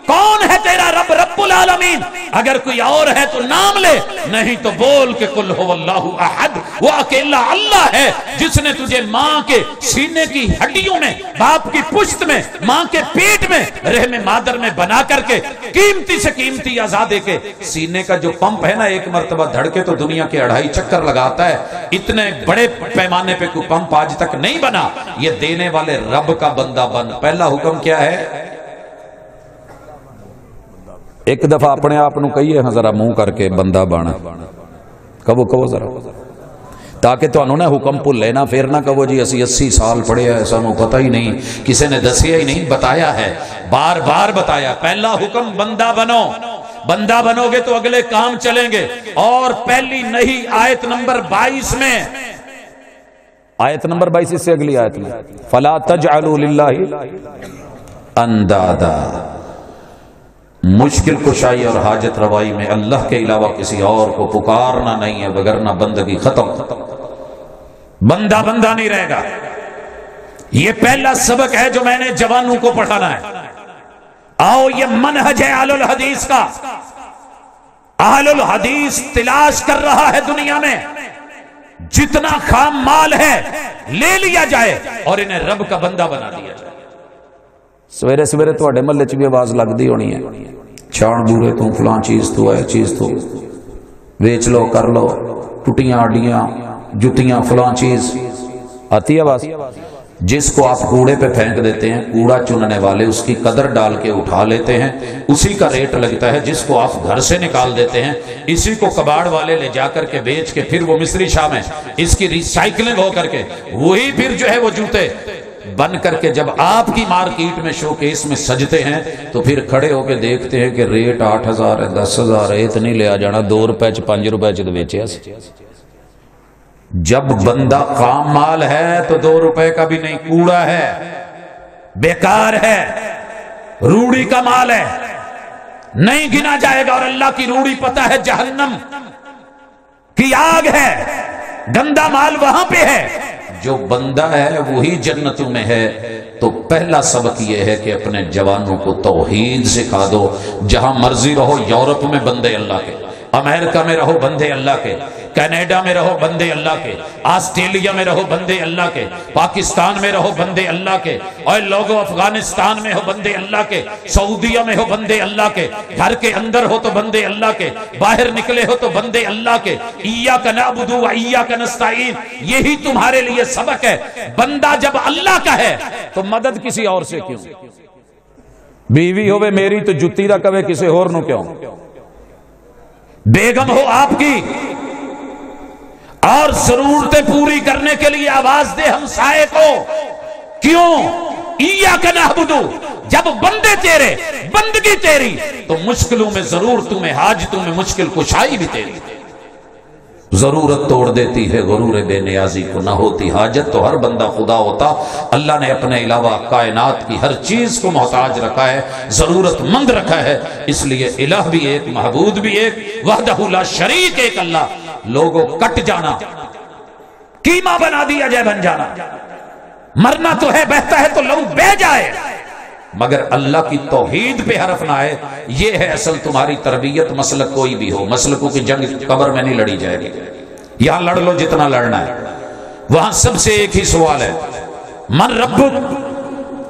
کون ہے تیرا رب رب العالمین اگر کوئی اور ہے تو نام لے نہیں تو بول کہ قل هو اللہ احد وہ اکیلا اللہ ہے جس نے تجھے ماں کے سینے کی ہڈیوں میں باپ کی پشت میں ماں کے پیٹ میں رحم مادر میں بنا کر کے قیمتی سے قیمتی آزادے کے سینے کا جو پمپ ہے نا ایک مرتبہ دھڑکے تو دنیا کے 2.5 چکر لگاتا ہے اتنے بڑے پیمانے پہ کوئی پمپ آج تک نہیں بنا یہ دینے والے رب کا بندہ بن پہلا حکم کیا ہے ایک دفعہ اپنے آپ نو کہیے ہاں ذرا منہ کر کے بندہ بانا کہو ذرا تاکہ تو انہوں نے حکم بھولے نہ پھر نہ کہو جی اسی 80 سال پڑھے ہیں سانو پتہ ہی نہیں کسی نے دسیا ہی نہیں بتایا ہے بار بار بتایا پہلا حکم بندہ بنو بندہ بنو گے تو اگلے کام چلیں گے اور پہلی نہیں آیت نمبر 22 میں آیت نمبر 22 سے اگلی آیت میں فلا تجعلوا للہ اندادا مشکل کشائی اور حاجت روائی میں اللہ کے علاوہ کسی اور کو پکارنا نہیں ہے وگرنہ بندگی ختم بندہ بندہ نہیں رہے گا یہ پہلا سبق ہے جو میں نے جوانوں کو پڑھانا ہے آؤ یہ منہج ہے اہل الحدیث کا اہل الحدیث تلاش کر رہا ہے دنیا میں جتنا خام مال ہے لے لیا جائے اور انہیں رب کا بندہ بنا دیا جائے سویرے سویرے تو اڈے محلے چ بھی آواز لگتی ہونی ہے چھان بورے تو فلاں چیز تو ہے چیز تو ویچ لو کر لو ٹوٹیاں اڈیاں جتیاں فلاں چیز آتی ہے آواز جس کو آپ کوڑے پہ پھینک دیتے ہیں کوڑا چننے والے اس کی قدر ڈال کے اٹھا لیتے ہیں اسی کا ریٹ لگتا ہے جس کو آپ گھر سے نکال دیتے ہیں اسی کو کباڑ والے لے جا کر کے بیچ کے پھر وہ مصری شاہ میں اس کی ریسائکلنگ ہو کر کے وہی پھر جو ہے وہ جوتے بن کر کے جب آپ کی مارکیٹ میں شو کیس میں سجتے ہیں تو پھر کھڑے ہو کے دیکھتے ہیں کہ ریٹ 8,000 ہے 10,000 ہے اتنی لے آ جانا 2 روپے 5 روپے چ بیچے جب بندہ خام مال ہے تو 2 روپے کا بھی نہیں کوڑا ہے بیکار ہے روڑی کا مال ہے نہیں گنا جائے گا، اور اللہ کی روڑی پتہ ہے جہنم کی آگ ہے، گندا مال وہاں پہ ہے۔ جو بندہ ہے وہی جنتوں میں ہے۔ تو پہلا سبق یہ ہے کہ اپنے جوانوں کو توحید سکھا دو۔ جہاں مرضی رہو، یورپ میں بندے اللہ کے، امریکہ میں رہو بندے اللہ کے، کینیڈا میں رہو بندے اللہ کے، آسٹریلیا میں رہو بندے اللہ کے، پاکستان میں رہو بندے اللہ کے، اور لوگوں افغانستان میں ہو بندے اللہ کے، سعودیہ میں ہو بندے اللہ کے، گھر کے اندر ہو تو بندے اللہ کے، باہر نکلے ہو تو بندے اللہ کے۔ ایاک نعبد و ایاک نستعین، یہی تمہارے لیے سبق ہے۔ بندہ جب اللہ کا ہے تو مدد کسی اور سے کیوں؟ بیوی ہوئے میری تو جتی دا کبے کسی اور نو کیوں؟ بیگم ہو آپ کی اور ضرورتیں پوری کرنے کے لیے آواز دے ہمسائے کو کیوں؟ ایاک نعبد، جب بندے تیرے، بندگی تیری، تو مشکلوں میں ضرورتوں میں، حاجتوں میں مشکل کشائی بھی تیری۔ ضرورت توڑ دیتی ہے غرور بے نیازی کو، نہ ہوتی حاجت تو ہر بندہ خدا ہوتا۔ اللہ نے اپنے علاوہ کائنات کی ہر چیز کو محتاج رکھا ہے، ضرورت مند رکھا ہے، اس لیے الہ بھی ایک، معبود بھی ایک، وحدہ لا شریک ایک اللہ۔ لوگوں کٹ جانا، قیمہ بنا دیا جائے بن جانا، مرنا تو ہے، بہتا ہے تو لہو بہ جائے، مگر اللہ کی توحید پہ حرف نہ آئے۔ یہ ہے اصل تمہاری تربیت۔ مسلک کوئی بھی ہو، مسلکوں کی جنگ قبر میں نہیں لڑی جائے گی، یہاں لڑ لو جتنا لڑنا ہے، وہاں سب سے ایک ہی سوال ہے، من ربک،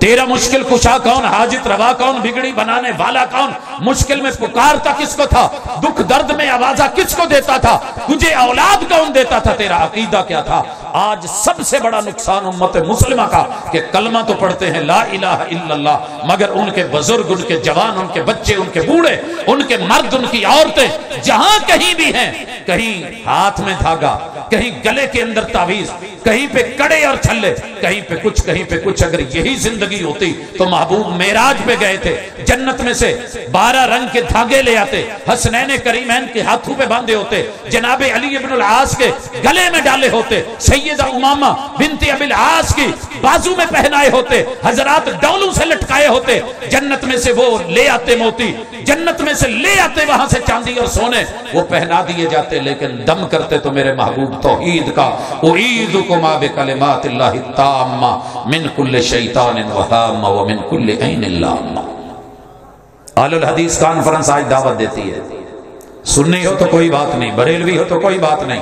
تیرا مشکل کشا کون، حاجت روا کون، بگڑی بنانے والا کون، مشکل میں پکارتا کس کو تھا، دکھ درد میں آوازہ کس کو دیتا تھا، تجھے اولاد کون دیتا تھا، تیرا عقیدہ کیا تھا۔ آج سب سے بڑا نقصان امت مسلمہ کا کہ کلمہ تو پڑھتے ہیں لا الہ الا اللہ، مگر ان کے بزرگ، ان کے جوان، ان کے بچے، ان کے بوڑھے، ان کے مرد، ان کی عورتیں جہاں کہیں بھی ہیں، کہیں ہاتھ میں دھاگا، کہیں گلے کے اندر تعویذ، کہیں پہ کڑے اور چھلے، کہیں پہ کچھ، کہیں پہ کچھ۔ اگر یہی زندگی ہوتی تو محبوب معراج پہ گئے تھے، جنت میں سے 12 رنگ کے دھاگے لے آتے، حسنین کریمین کے ہاتھوں پہ باندھے ہوتے، جناب علی ابن العاص کے گلے میں ڈالے ہوتے، سیدہ امامہ بنت ابی العاص کی بازو میں پہنائے ہوتے، حضرات ڈولوں سے لٹکائے ہوتے، جنت میں سے وہ لے آتے موتی، جنت میں سے لے آتے وہاں سے چاندی اور سونے، وہ پہنا دیے جاتے، لیکن دم کرتے تو میرے محبوب توحید کا، اعیذکما بکلمات اللہ التامہ من کل شیطان وہامہ ومن کل عین لامہ۔ اہل الحدیث کانفرنس آج دعوت دیتی ہے، سنی ہو تو کوئی بات نہیں، بریلوی ہو تو کوئی بات نہیں،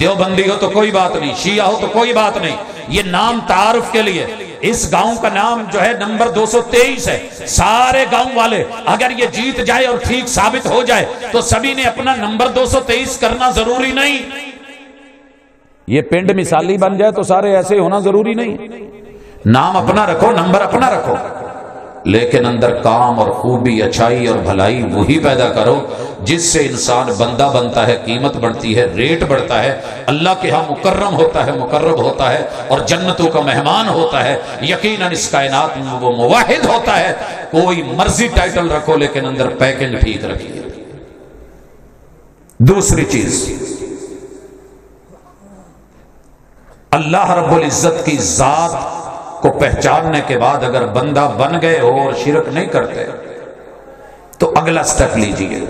دیوبندی ہو تو کوئی بات نہیں، شیعہ ہو تو کوئی بات نہیں، یہ نام تعارف کے لیے۔ اس گاؤں کا نام جو ہے نمبر 223 ہے، سارے گاؤں والے اگر یہ جیت جائے اور ٹھیک ثابت ہو جائے تو سبھی نے اپنا نمبر 223 کرنا ضروری نہیں۔ یہ پنڈ مثالی بن جائے تو سارے ایسے ہونا ضروری نہیں، نام اپنا رکھو، نمبر اپنا رکھو، لیکن اندر کام اور خوبی، اچھائی اور بھلائی وہی پیدا کرو جس سے انسان بندہ بنتا ہے، قیمت بڑھتی ہے، ریٹ بڑھتا ہے، اللہ کے ہاں مکرم ہوتا ہے، مقرب ہوتا ہے، اور جنتوں کا مہمان ہوتا ہے، یقیناً اس کائنات میں وہ موحد ہوتا ہے۔ کوئی مرضی ٹائٹل رکھو لیکن اندر پیکنگ ٹھیک رکھیے۔ دوسری چیز، اللہ رب العزت کی ذات کو پہچاننے کے بعد اگر بندہ بن گئے ہو اور شرک نہیں کرتے تو اگلا سٹیپ لیجئے۔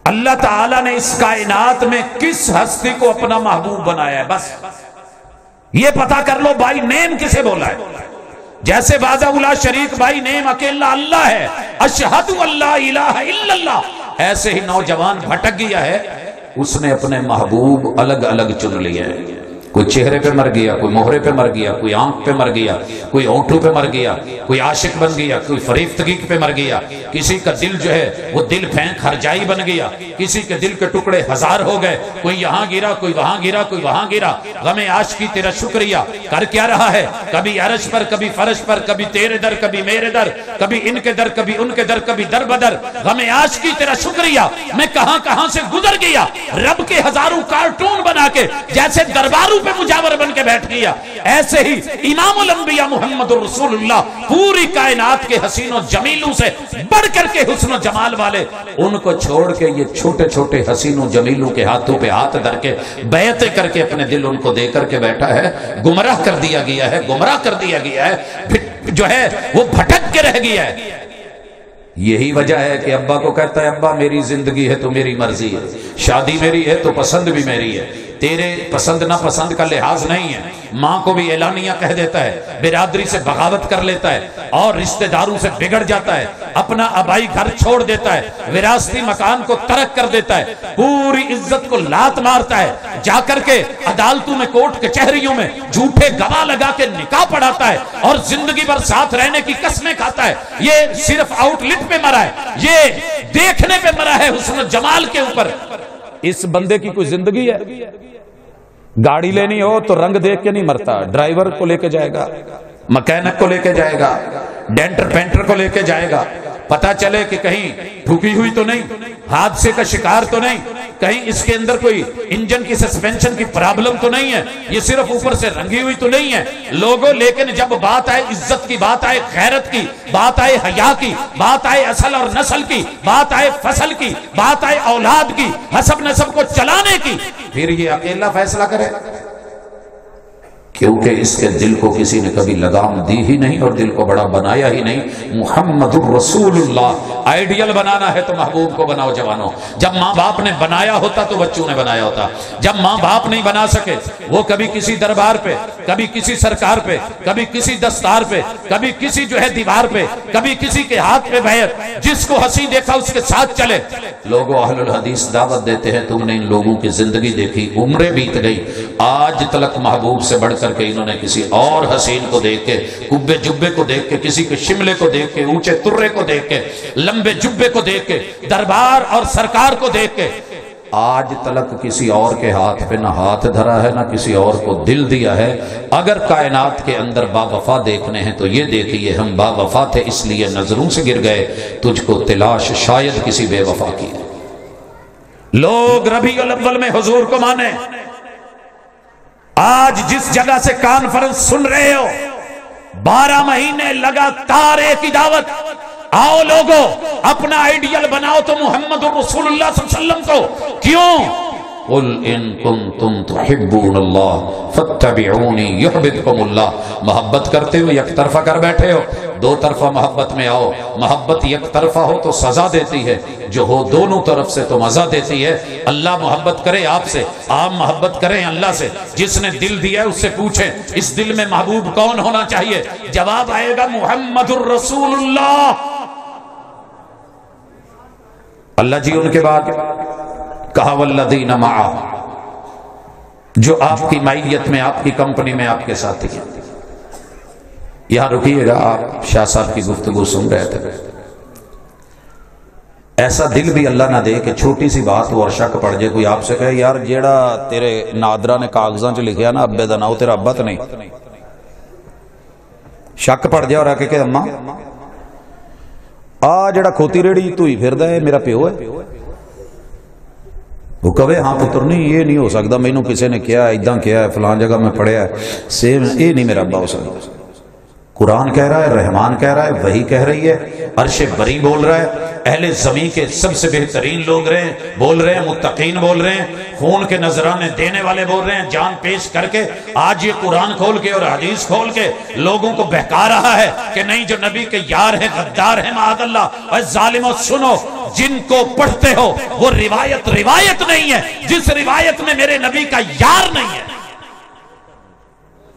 اللہ تعالیٰ نے اس کائنات میں کس ہستی کو اپنا محبوب بنایا ہے، بس یہ پتا کر لو بائی نیم کسے بولا ہے۔ جیسے وحدہ لا شریک بائی نیم اکیلا اللہ ہے، اشہد اللہ الہ الا اللہ، ایسے ہی نوجوان بھٹک گیا ہے، اس نے اپنے محبوب الگ الگ چن لیا ہے۔ کوئی چہرے پہ مر گیا، کوئی مہرے پہ مر گیا، کوئی آنکھ پہ مر گیا، کوئی ہونٹوں پہ مر گیا، کوئی عاشق بن گیا، کوئی فریفتگی پہ مر گیا، کسی کا دل جو ہے وہ دل پھینک ہرجائی بن گیا، کسی کے دل کے ٹکڑے ہزار ہو گئے، کوئی یہاں گرا، کوئی وہاں گرا، کوئی وہاں گرا۔ غم عاشقی تیرا شکریہ کر کیا رہا ہے، کبھی عرش پر، کبھی فرش پر، کبھی تیرے در، کبھی میرے در، کبھی ان کے در، کبھی ان کے در، کبھی در بدر۔ غم عاشقی تیرا شکریہ، میں کہاں کہاں سے گزر گیا، رب کے ہزاروں کارٹون بنا کے جیسے درباروں پہ مجاور بن کے بیٹھ گیا، ایسے ہی امام الانبیاء محمد الرسول اللہ پوری کائنات کے حسین و جمیلوں سے بڑھ کر کے حسن و جمال والے، ان کو چھوڑ کے یہ چھوٹے چھوٹے حسین و جمیلوں کے ہاتھوں پہ ہاتھ دھر کے بیعتیں کر کے اپنے دل ان کو دے کر کے بیٹھا ہے۔ گمراہ کر دیا گیا ہے، گمراہ کر دیا گیا ہے، جو ہے وہ بھٹک کے رہ گیا ہے۔ یہی وجہ ہے کہ ابا کو کہتا ہے ابا میری زندگی ہے تو میری مرضی ہے، شادی میری ہے تو پسند بھی میری ہے، تیرے پسند نہ پسند کا لحاظ نہیں ہے۔ ماں کو بھی اعلانیہ کہہ دیتا ہے، برادری سے بغاوت کر لیتا ہے اور رشتہ داروں سے بگڑ جاتا ہے، اپنا آبائی گھر چھوڑ دیتا ہے، وراثتی مکان کو ترک کر دیتا ہے، پوری عزت کو لات مارتا ہے، جا کر کے عدالتوں میں کورٹ کچہریوں میں جھوٹے گواہ لگا کے نکاح پڑھاتا ہے اور زندگی بھر ساتھ رہنے کی قسمیں کھاتا ہے۔ یہ صرف آؤٹ لٹ پہ مرا ہے، یہ دیکھنے پہ مرا ہے حسن و جمال کے اوپر۔ اس بندے کی کوئی زندگی ہے؟ گاڑی لینی ہو تو رنگ دیکھ کے نہیں مرتا، ڈرائیور کو لے کے جائے گا، مکینک کو لے کے جائے گا، ڈینٹر پینٹر کو لے کے جائے گا، پتا چلے کہ کہیں ٹھکی ہوئی تو نہیں، حادثے کا شکار تو نہیں، کہیں اس کے اندر کوئی انجن کی سسپینشن کی پرابلم تو نہیں ہے، یہ صرف اوپر سے رنگی ہوئی تو نہیں ہے۔ لوگوں لیکن جب بات آئے عزت کی، بات آئے غیرت کی، بات آئے حیا کی، بات آئے اصل اور نسل کی، بات آئے فصل کی، بات آئے اولاد کی، حسب نسب کو چلانے کی، پھر یہ اکیلا فیصلہ کرے، کیونکہ اس کے دل کو کسی نے کبھی لگام دی ہی نہیں اور دل کو بڑا بنایا ہی نہیں۔ محمد الرسول اللہ آئیڈیل بنانا ہے تو محبوب کو بناؤ جوانوں۔ جب ماں باپ نے بنایا ہوتا تو بچوں نے بنایا ہوتا، جب ماں باپ نہیں بنا سکے، وہ کبھی کسی دربار پہ، کبھی کسی سرکار پہ، کبھی کسی دستار پہ، کبھی کسی جو ہے دیوار پہ، کبھی کسی کے ہاتھ پہ بیعت، جس کو ہنسی دیکھا اس کے ساتھ چلے۔ لوگوں اہل الحدیث دعوت دیتے ہیں تم نے ان لوگوں کی زندگی دیکھی، عمریں بیت گئی، آج تلک محبوب سے بڑھ کر کے انہوں نے کسی اور حسین کو دیکھ کے، کبے جبے کو دیکھ کے، کسی کے شملے کو دیکھ کے، اونچے ترے کو دیکھ کے، لمبے جبے کو دیکھ کے، دربار اور سرکار کو دیکھ کے، آج تلک کسی اور کے ہاتھ پہ نہ ہاتھ دھرا ہے، نہ کسی اور کو دل دیا ہے۔ اگر کائنات کے اندر با وفا دیکھنے ہیں تو یہ دیکھیے ہم با وفا تھے اس لیے نظروں سے گر گئے، تجھ کو تلاش شاید کسی بے وفا کی ہے۔ لوگ ربیع الاول میں حضور کو مانے، آج جس جگہ سے کانفرنس سن رہے ہو، 12 مہینے لگاتار ایک ہی دعوت، آؤ لوگو اپنا آئیڈیل بناؤ تو محمد الرسول اللہ صلی اللہ علیہ وسلم کو۔ کیوں؟ قل ان کنتم تحبون اللہ فاتبعونی یحببکم اللہ۔ محبت کرتے ہو یک طرفہ کر بیٹھے ہو، دو طرفہ محبت میں آؤ۔ محبت یک طرفہ ہو تو سزا دیتی ہے، جو ہو دونوں طرف سے تو مزہ دیتی ہے۔ اللہ محبت کرے آپ سے، آپ محبت کریں اللہ سے۔ جس نے دل دیا ہے اس سے پوچھیں اس دل میں محبوب کون ہونا چاہیے، جواب آئے گا محمد الرسول اللہ۔ اللہ جی ان کے بعد کہا والذین معہ، جو آپ کی معیت میں، آپ کی کمپنی میں آپ کے ساتھ ہیں۔ یہاں رکیے گا، آپ شاہ صاحب کی گفتگو سن رہے تھے۔ ایسا دل بھی اللہ نہ دے کہ چھوٹی سی بات ہو اور شک پڑ جائے، کوئی آپ سے کہے یار جیڑا تیرے نادرہ نے کاغذاں چ لکھیا نا ابے دا ناؤ تیرا ابا تو نہیں، شک پڑ جائے اور آ کے کہ اماں آ جڑا کھوتی ریڑی تو ہی پھردا ہے میرا پیو ہے، وہ کہے ہاں پتر نہیں یہ نہیں ہو سکتا، مینوں کسی نے کیا ایداں کیا ہے، فلان جگہ میں پڑھیا ہے، سیم یہ نہیں میرا ابا ہو سکتا۔ قرآن کہہ رہا ہے، رحمان کہہ رہا ہے، وحی کہہ رہی ہے، عرش بری بول رہا ہے، اہل زمین کے سب سے بہترین لوگ بول رہے ہیں، متقین بول رہے ہیں، خون کے نذرانے دینے والے بول رہے ہیں، جان پیش کر کے آج یہ قرآن کھول کے اور حدیث کھول کے لوگوں کو بہکا رہا ہے کہ نہیں جو نبی کے یار ہیں غدار ہیں معاذ اللہ۔ اور ظالموں سنو، جن کو پڑھتے ہو وہ روایت نہیں ہے، جس روایت میں میرے نبی کا یار نہیں ہے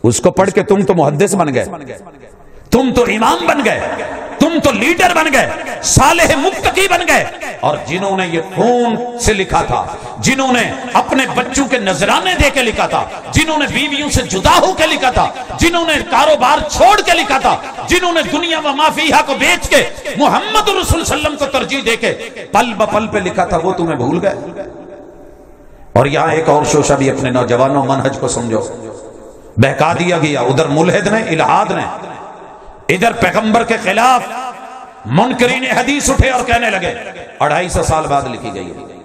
اس کو پڑھ کے تم تو محدث بن گئے، تم تو امام بن گئے، تم تو لیڈر بن گئے، صالح متقی بن گئے۔ اور جنہوں نے یہ خون سے لکھا تھا، جنہوں نے اپنے بچوں کے نذرانے دے کے لکھا تھا، جنہوں نے بیویوں سے جدا ہو کے لکھا تھا، جنہوں نے کاروبار چھوڑ کے لکھا تھا، جنہوں نے دنیا و ما فیہا کو بیچ کے محمد رسول صلی اللہ علیہ وسلم کو ترجیح دے کے پل بپل پہ لکھا تھا، وہ تمہیں بھول گئے۔ اور یہاں ایک اور شوشہ بھی اپنے نوجوانوں منہج کو سمجھو، بہکا دیا گیا، ادھر ملحد نے، الہاد نے، ادھر پیغمبر کے خلاف منکرین حدیث اٹھے اور کہنے لگے 250 سال بعد لکھی گئی ہے۔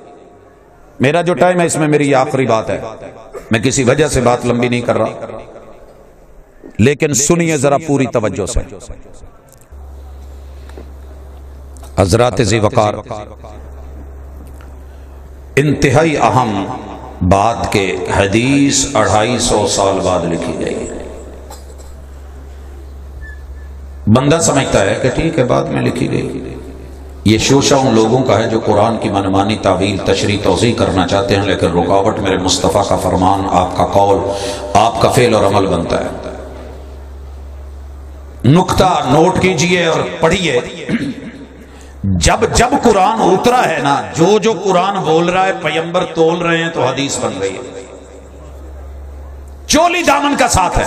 میرا جو ٹائم ہے اس میں میری یہ آخری بات ہے، میں کسی وجہ سے بات لمبی نہیں کر رہا، لیکن سنیے ذرا پوری توجہ سے۔ حضرات ذی وقار، انتہائی اہم بات کے حدیث 250 سال بعد لکھی گئی ہے۔ بندہ سمجھتا ہے کہ ٹھیک ہے بعد میں لکھی گئی، یہ شوشہ ان لوگوں کا ہے جو قرآن کی منمانی تعویل تشریح توضیح کرنا چاہتے ہیں، لیکن رکاوٹ میرے مصطفیٰ کا فرمان، آپ کا قول، آپ کا فعل اور عمل بنتا ہے۔ نکتہ نوٹ کیجئے اور پڑھیے، جب قرآن اترا ہے نا، جو قرآن بول رہا ہے پیغمبر تول رہے ہیں تو حدیث بن رہی ہے۔ چولی دامن کا ساتھ ہے،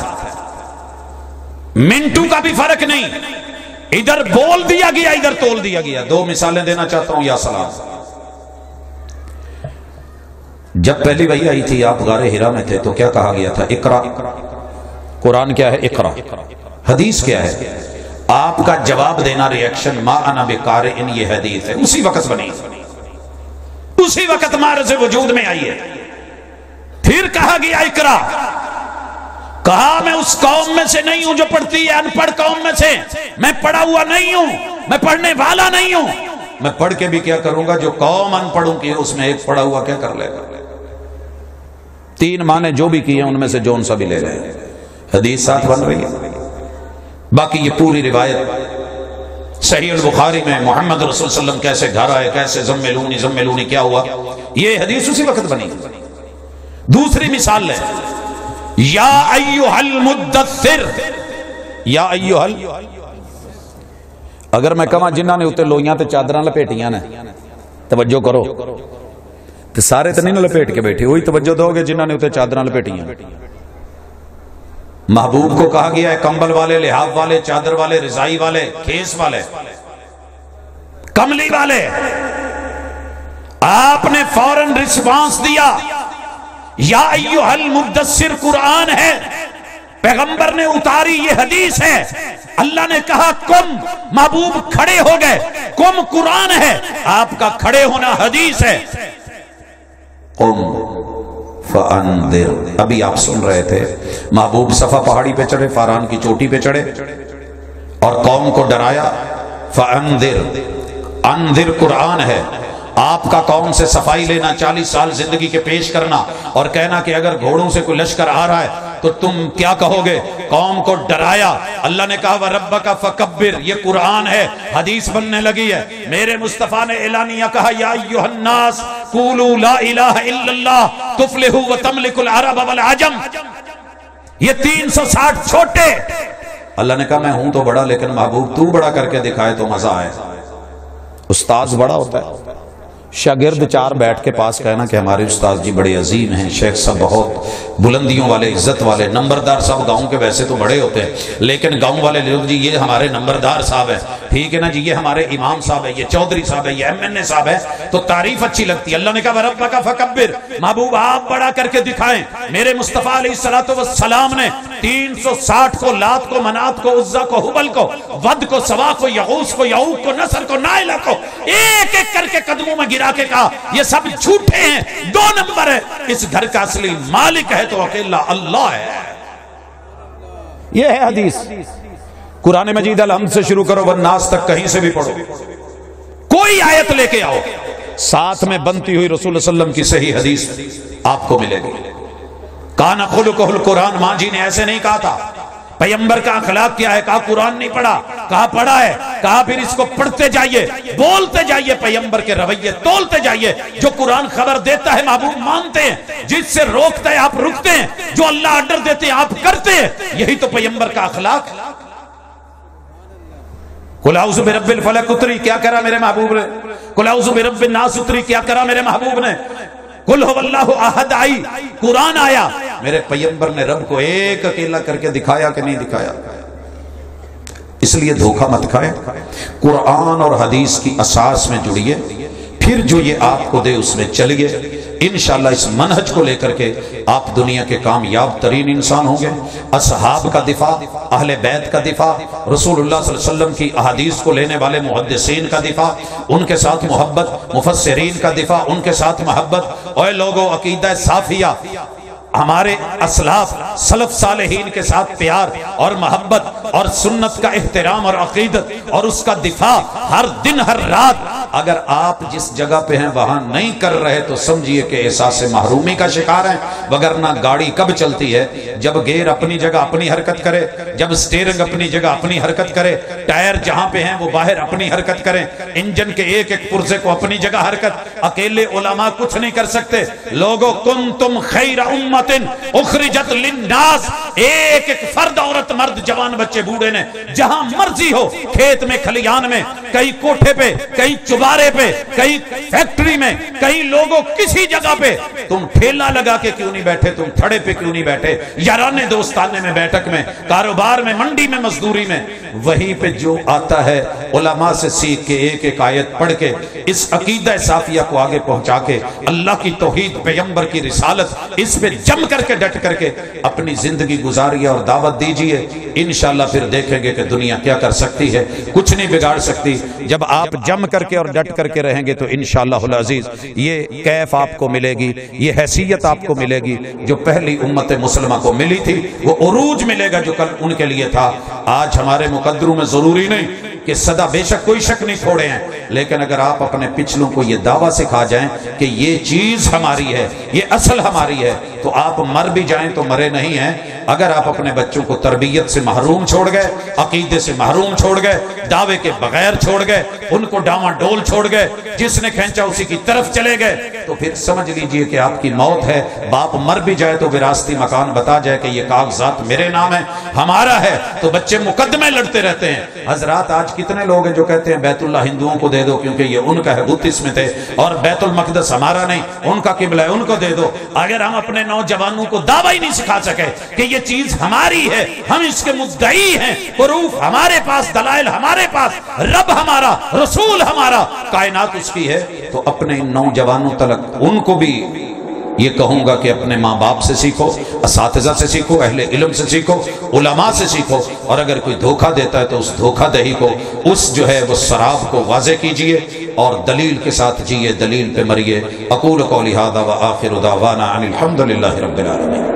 منٹو کا بھی فرق نہیں، ادھر بول دیا گیا ادھر تول دیا گیا۔ دو مثالیں دینا چاہتا ہوں یا سلام۔ جب پہلی وحی آئی تھی، آپ غار ہرا میں تھے، تو کیا کہا گیا تھا؟ اقرا۔ قرآن کیا ہے؟ اقرا۔ حدیث کیا ہے؟ آپ کا جواب دینا، ریاکشن، ما انا بقارئ، یہ حدیث ہے، اسی وقت بنی، اسی وقت معرض وجود میں آئی ہے۔ پھر کہا گیا اقرا، کہا میں اس قوم میں سے نہیں ہوں جو پڑھتی ہے، ان پڑھ قوم میں سے، میں پڑھا ہوا نہیں ہوں، میں پڑھنے والا نہیں ہوں، میں پڑھ کے بھی کیا کروں گا؟ جو قوم ان پڑھوں کی اس میں ایک پڑھا ہوا کیا کر لے گا؟ تین معنی جو بھی کیے ان میں سے جون سا بھی لے لے، حدیث ساتھ بن رہی ہے۔ باقی یہ پوری روایت صحیح البخاری میں محمد رسول صلی اللہ علیہ وسلم کیسے گھر آئے، کیسے زملونی کیا ہوا، یہ حدیث اسی وقت بنی۔ دوسری مثال لیں، یا ایھا المدثر، یا ایھا، اگر میں کہاں جنہاں نے اتنے لوئیاں تے چادراں لپیٹیاں نے، توجہ کرو، تے سارے تو نہیں لپیٹ کے بیٹھے، وہی توجہ دو گے جنہاں نے اتنے چادراں لپیٹیاں۔ محبوب کو کہا گیا ہے کمبل والے، لحاف والے، چادر والے، رضائی والے، کھیس والے، کملی والے، آپ نے فوراً رسپانس دیا، یا ایھا المدثر قرآن ہے، پیغمبر نے اتاری، یہ حدیث ہے۔ اللہ نے کہا کم، محبوب کھڑے ہو گئے، کم قرآن ہے، آپ کا کھڑے ہونا حدیث ہے۔ قم فانذر، ابھی آپ سن رہے تھے، محبوب صفا پہاڑی پہ چڑھے، فاران کی چوٹی پہ چڑھے اور قوم کو ڈرایا۔ فانذر، انذر قرآن ہے، آپ کا قوم سے صفائی لینا، 40 سال زندگی کے پیش کرنا اور کہنا کہ اگر گھوڑوں سے کوئی لشکر آ رہا ہے تو تم کیا کہو گے؟ قوم کو ڈرایا۔ اللہ نے کہا وَرَبَّكَ فَكَبِّرْ، یہ قرآن ہے، حدیث بننے لگی ہے۔ میرے مصطفیٰ نے اعلانیہ کہا یا ایھا الناس قولوا لا الہ الا اللہ تفلحوا وتملکوا العرب والعجم۔ یہ 360 چھوٹے، اللہ نے کہا میں ہوں تو بڑا، لیکن محبوب تو بڑا کر کے دکھائے تو مزہ آئے۔ استاذ بڑا ہوتا ہے، شاگرد چار بیٹھ کے پاس کہنا کہ ہمارے استاذ جی بڑے عظیم ہیں، شیخ صاحب بہت بلندیوں والے، عزت والے، نمبردار صاحب گاؤں کے ویسے تو بڑے ہوتے ہیں، لیکن گاؤں والے لوگ جی یہ ہمارے نمبردار صاحب ہیں، ٹھیک ہے نا جی، یہ ہمارے امام صاحب ہے، یہ چودھری صاحب ہے، یہ MNA صاحب ہے، تو تعریف اچھی لگتی ہے۔ اللہ نے کہا وَرَبَّكَ فَكَبِّرْ، محبوب آپ بڑا کر کے دکھائیں۔ میرے مصطفیٰ علیہ السلام نے 360 کو، لات کو، منات کو، عزا کو، حبل کو، ود کو، سوا کو، یغوث کو، یعوق کو، نصر کو، نائلہ کو ایک ایک کر کے قدموں میں گرا کے کہا یہ سب جھوٹے ہیں، 2 نمبر ہے، اس گھر کا اصلی مالک ہے تو اکیلا اللہ ہے۔ یہ ہے حدیث۔ قرآن مجید الحمد سے شروع کرو، والناس تک کہیں سے بھی پڑھو، کوئی آیت لے کے آؤ، ساتھ میں بنتی ہوئی رسول اللہ علیہ وسلم کی صحیح حدیث آپ کو ملے گی۔ کان خلقہ القرآن، ماں جی نے ایسے نہیں کہا تھا۔ پیغمبر کا اخلاق کیا ہے؟ کہا قرآن نہیں پڑھا، کہا پڑھا ہے، کہا پھر اس کو پڑھتے جائیے، بولتے جائیے، پیغمبر کے رویے تولتے جائیے۔ جو قرآن خبر دیتا ہے محبوب مانتے ہیں، جس سے روکتا ہے آپ رکتے ہیں، جو اللہ آرڈر دیتے ہیں آپ کرتے ہیں، یہی تو پیغمبر کا اخلاق۔ قل اعوذ برب الفلق اتری، کیا کرا میرے محبوب نے؟ قل اعوذ برب الناس اتری، کیا کرا میرے محبوب نے؟ قل هو اللہ احد آئی، قرآن آیا، میرے پیغمبر نے رب کو ایک اکیلا کر کے دکھایا کہ نہیں دکھایا؟ اس لیے دھوکہ مت کھائے، قرآن اور حدیث کی اساس میں جڑیے، پھر جو یہ آپ کو دے اس میں چلیے، انشاءاللہ اس منہج کو لے کر کے آپ دنیا کے کامیاب ترین انسان ہوں گے۔ اصحاب کا دفاع، اہل بیت کا دفاع، رسول اللہ صلی اللہ علیہ وسلم کی احادیث کو لینے والے محدثین کا دفاع، ان کے ساتھ محبت، مفسرین کا دفاع، ان کے ساتھ محبت۔ اے لوگو، عقیدہ صافیہ، ہمارے اسلاف سلف صالحین کے ساتھ پیار اور محبت اور سنت کا احترام اور عقیدت اور اس کا دفاع ہر دن ہر رات اگر آپ جس جگہ پہ ہیں وہاں نہیں کر رہے تو سمجھیے کہ احساس محرومی کا شکار ہیں، وگرنہ گاڑی کب چلتی ہے؟ جب گیئر اپنی جگہ اپنی حرکت کرے، جب سٹیئرنگ اپنی جگہ اپنی حرکت کرے، ٹائر جہاں پہ ہیں وہ باہر اپنی حرکت کریں، انجن کے ایک ایک پرزے کو اپنی جگہ حرکت۔ اکیلے علماء کچھ نہیں کر سکتے۔ لوگوں کنتم خیر امت اخرجت للناس، ایک ایک فرد، عورت مرد جوان بچے بوڑھے نے جہاں مرضی ہو، کھیت میں کھلیان میں، کہیں کوٹھے پہ، کہیں چبارے پہ، کہیں فیکٹری میں، کہیں لوگوں کسی جگہ پہ، تم ٹھیلا لگا کے کیوں نہیں بیٹھے، تم تھڑے پہ کیوں نہیں بیٹھے، یارانے دوستانے میں، بیٹھک میں، کاروبار میں، منڈی میں، مزدوری میں، وہیں پہ جو آتا ہے علماء سے سیکھ کے ایک ایک آیت پڑھ کے اس عقیدہ صافیہ کو آگے پہنچا کے اللہ کی توحید، پیغمبر کی رسالت، اس پہ جم کر کے ڈٹ کر کے اپنی زندگی گزاریے اور دعوت دیجئے۔ انشاءاللہ پھر دیکھیں گے کہ دنیا کیا کر سکتی ہے، کچھ نہیں بگاڑ سکتی۔ جب آپ جم کر کے اور ڈٹ کر کے رہیں گے تو انشاءاللہ العزیز یہ کیف آپ کو ملے گی، یہ حیثیت آپ کو ملے گی جو پہلی امت مسلمہ کو ملی تھی، وہ عروج ملے گا جو کل ان کے لیے تھا۔ آج ہمارے مقدروں میں ضروری نہیں کہ صدا، بے شک کوئی شک نہیں چھوڑے ہیں، لیکن اگر آپ اپنے پچھلوں کو یہ دعویٰ سکھا جائیں کہ یہ چیز ہماری ہے، یہ اصل ہماری ہے، تو آپ مر بھی جائیں تو مرے نہیں ہیں۔ اگر آپ اپنے بچوں کو تربیت سے محروم چھوڑ گئے، عقیدے سے محروم چھوڑ گئے، دعوے کے بغیر چھوڑ گئے، ان کو ڈاواں ڈول چھوڑ گئے، جس نے کھینچا اسی کی طرف چلے گئے، تو پھر سمجھ لیجئے کہ آپ کی موت ہے۔ باپ مر بھی جائے تو وراثتی مکان بتا جائے کہ یہ کاغذات میرے نام ہے، ہمارا ہے، تو بچے مقدمے لڑتے رہتے ہیں۔ حضرات آج کتنے لوگ ہیں جو کہتے ہیں بیت اللہ ہندوؤں کو دے دو کیونکہ یہ ان کا ہے، بت اس میں تھے، اور بیت المقدس ہمارا نہیں، ان کا قبلہ ہے، ان کو دے دو۔ اگر ہم اپنے نوجوانوں کو دعویٰ ہی نہیں سکھا سکے کہ یہ چیز ہماری ہے، ہم اس کے مدعی ہیں، پروف ہمارے پاس، دلائل ہمارے پاس، رب ہمارا، رسول ہمارا، کائنات اس کی ہے، تو اپنے نوجوانوں تلک ان کو بھی یہ کہوں گا کہ اپنے ماں باپ سے سیکھو، اساتذہ سے سیکھو، اہل علم سے سیکھو، علماء سے سیکھو، اور اگر کوئی دھوکہ دیتا ہے تو اس دھوکہ دہی کو، اس جو ہے وہ سراب کو واضح کیجئے اور دلیل کے ساتھ جیئے، دلیل پہ مریے۔ اقول قولی ھذا وآخر دعوانا ان الحمد للہ رب العالمین۔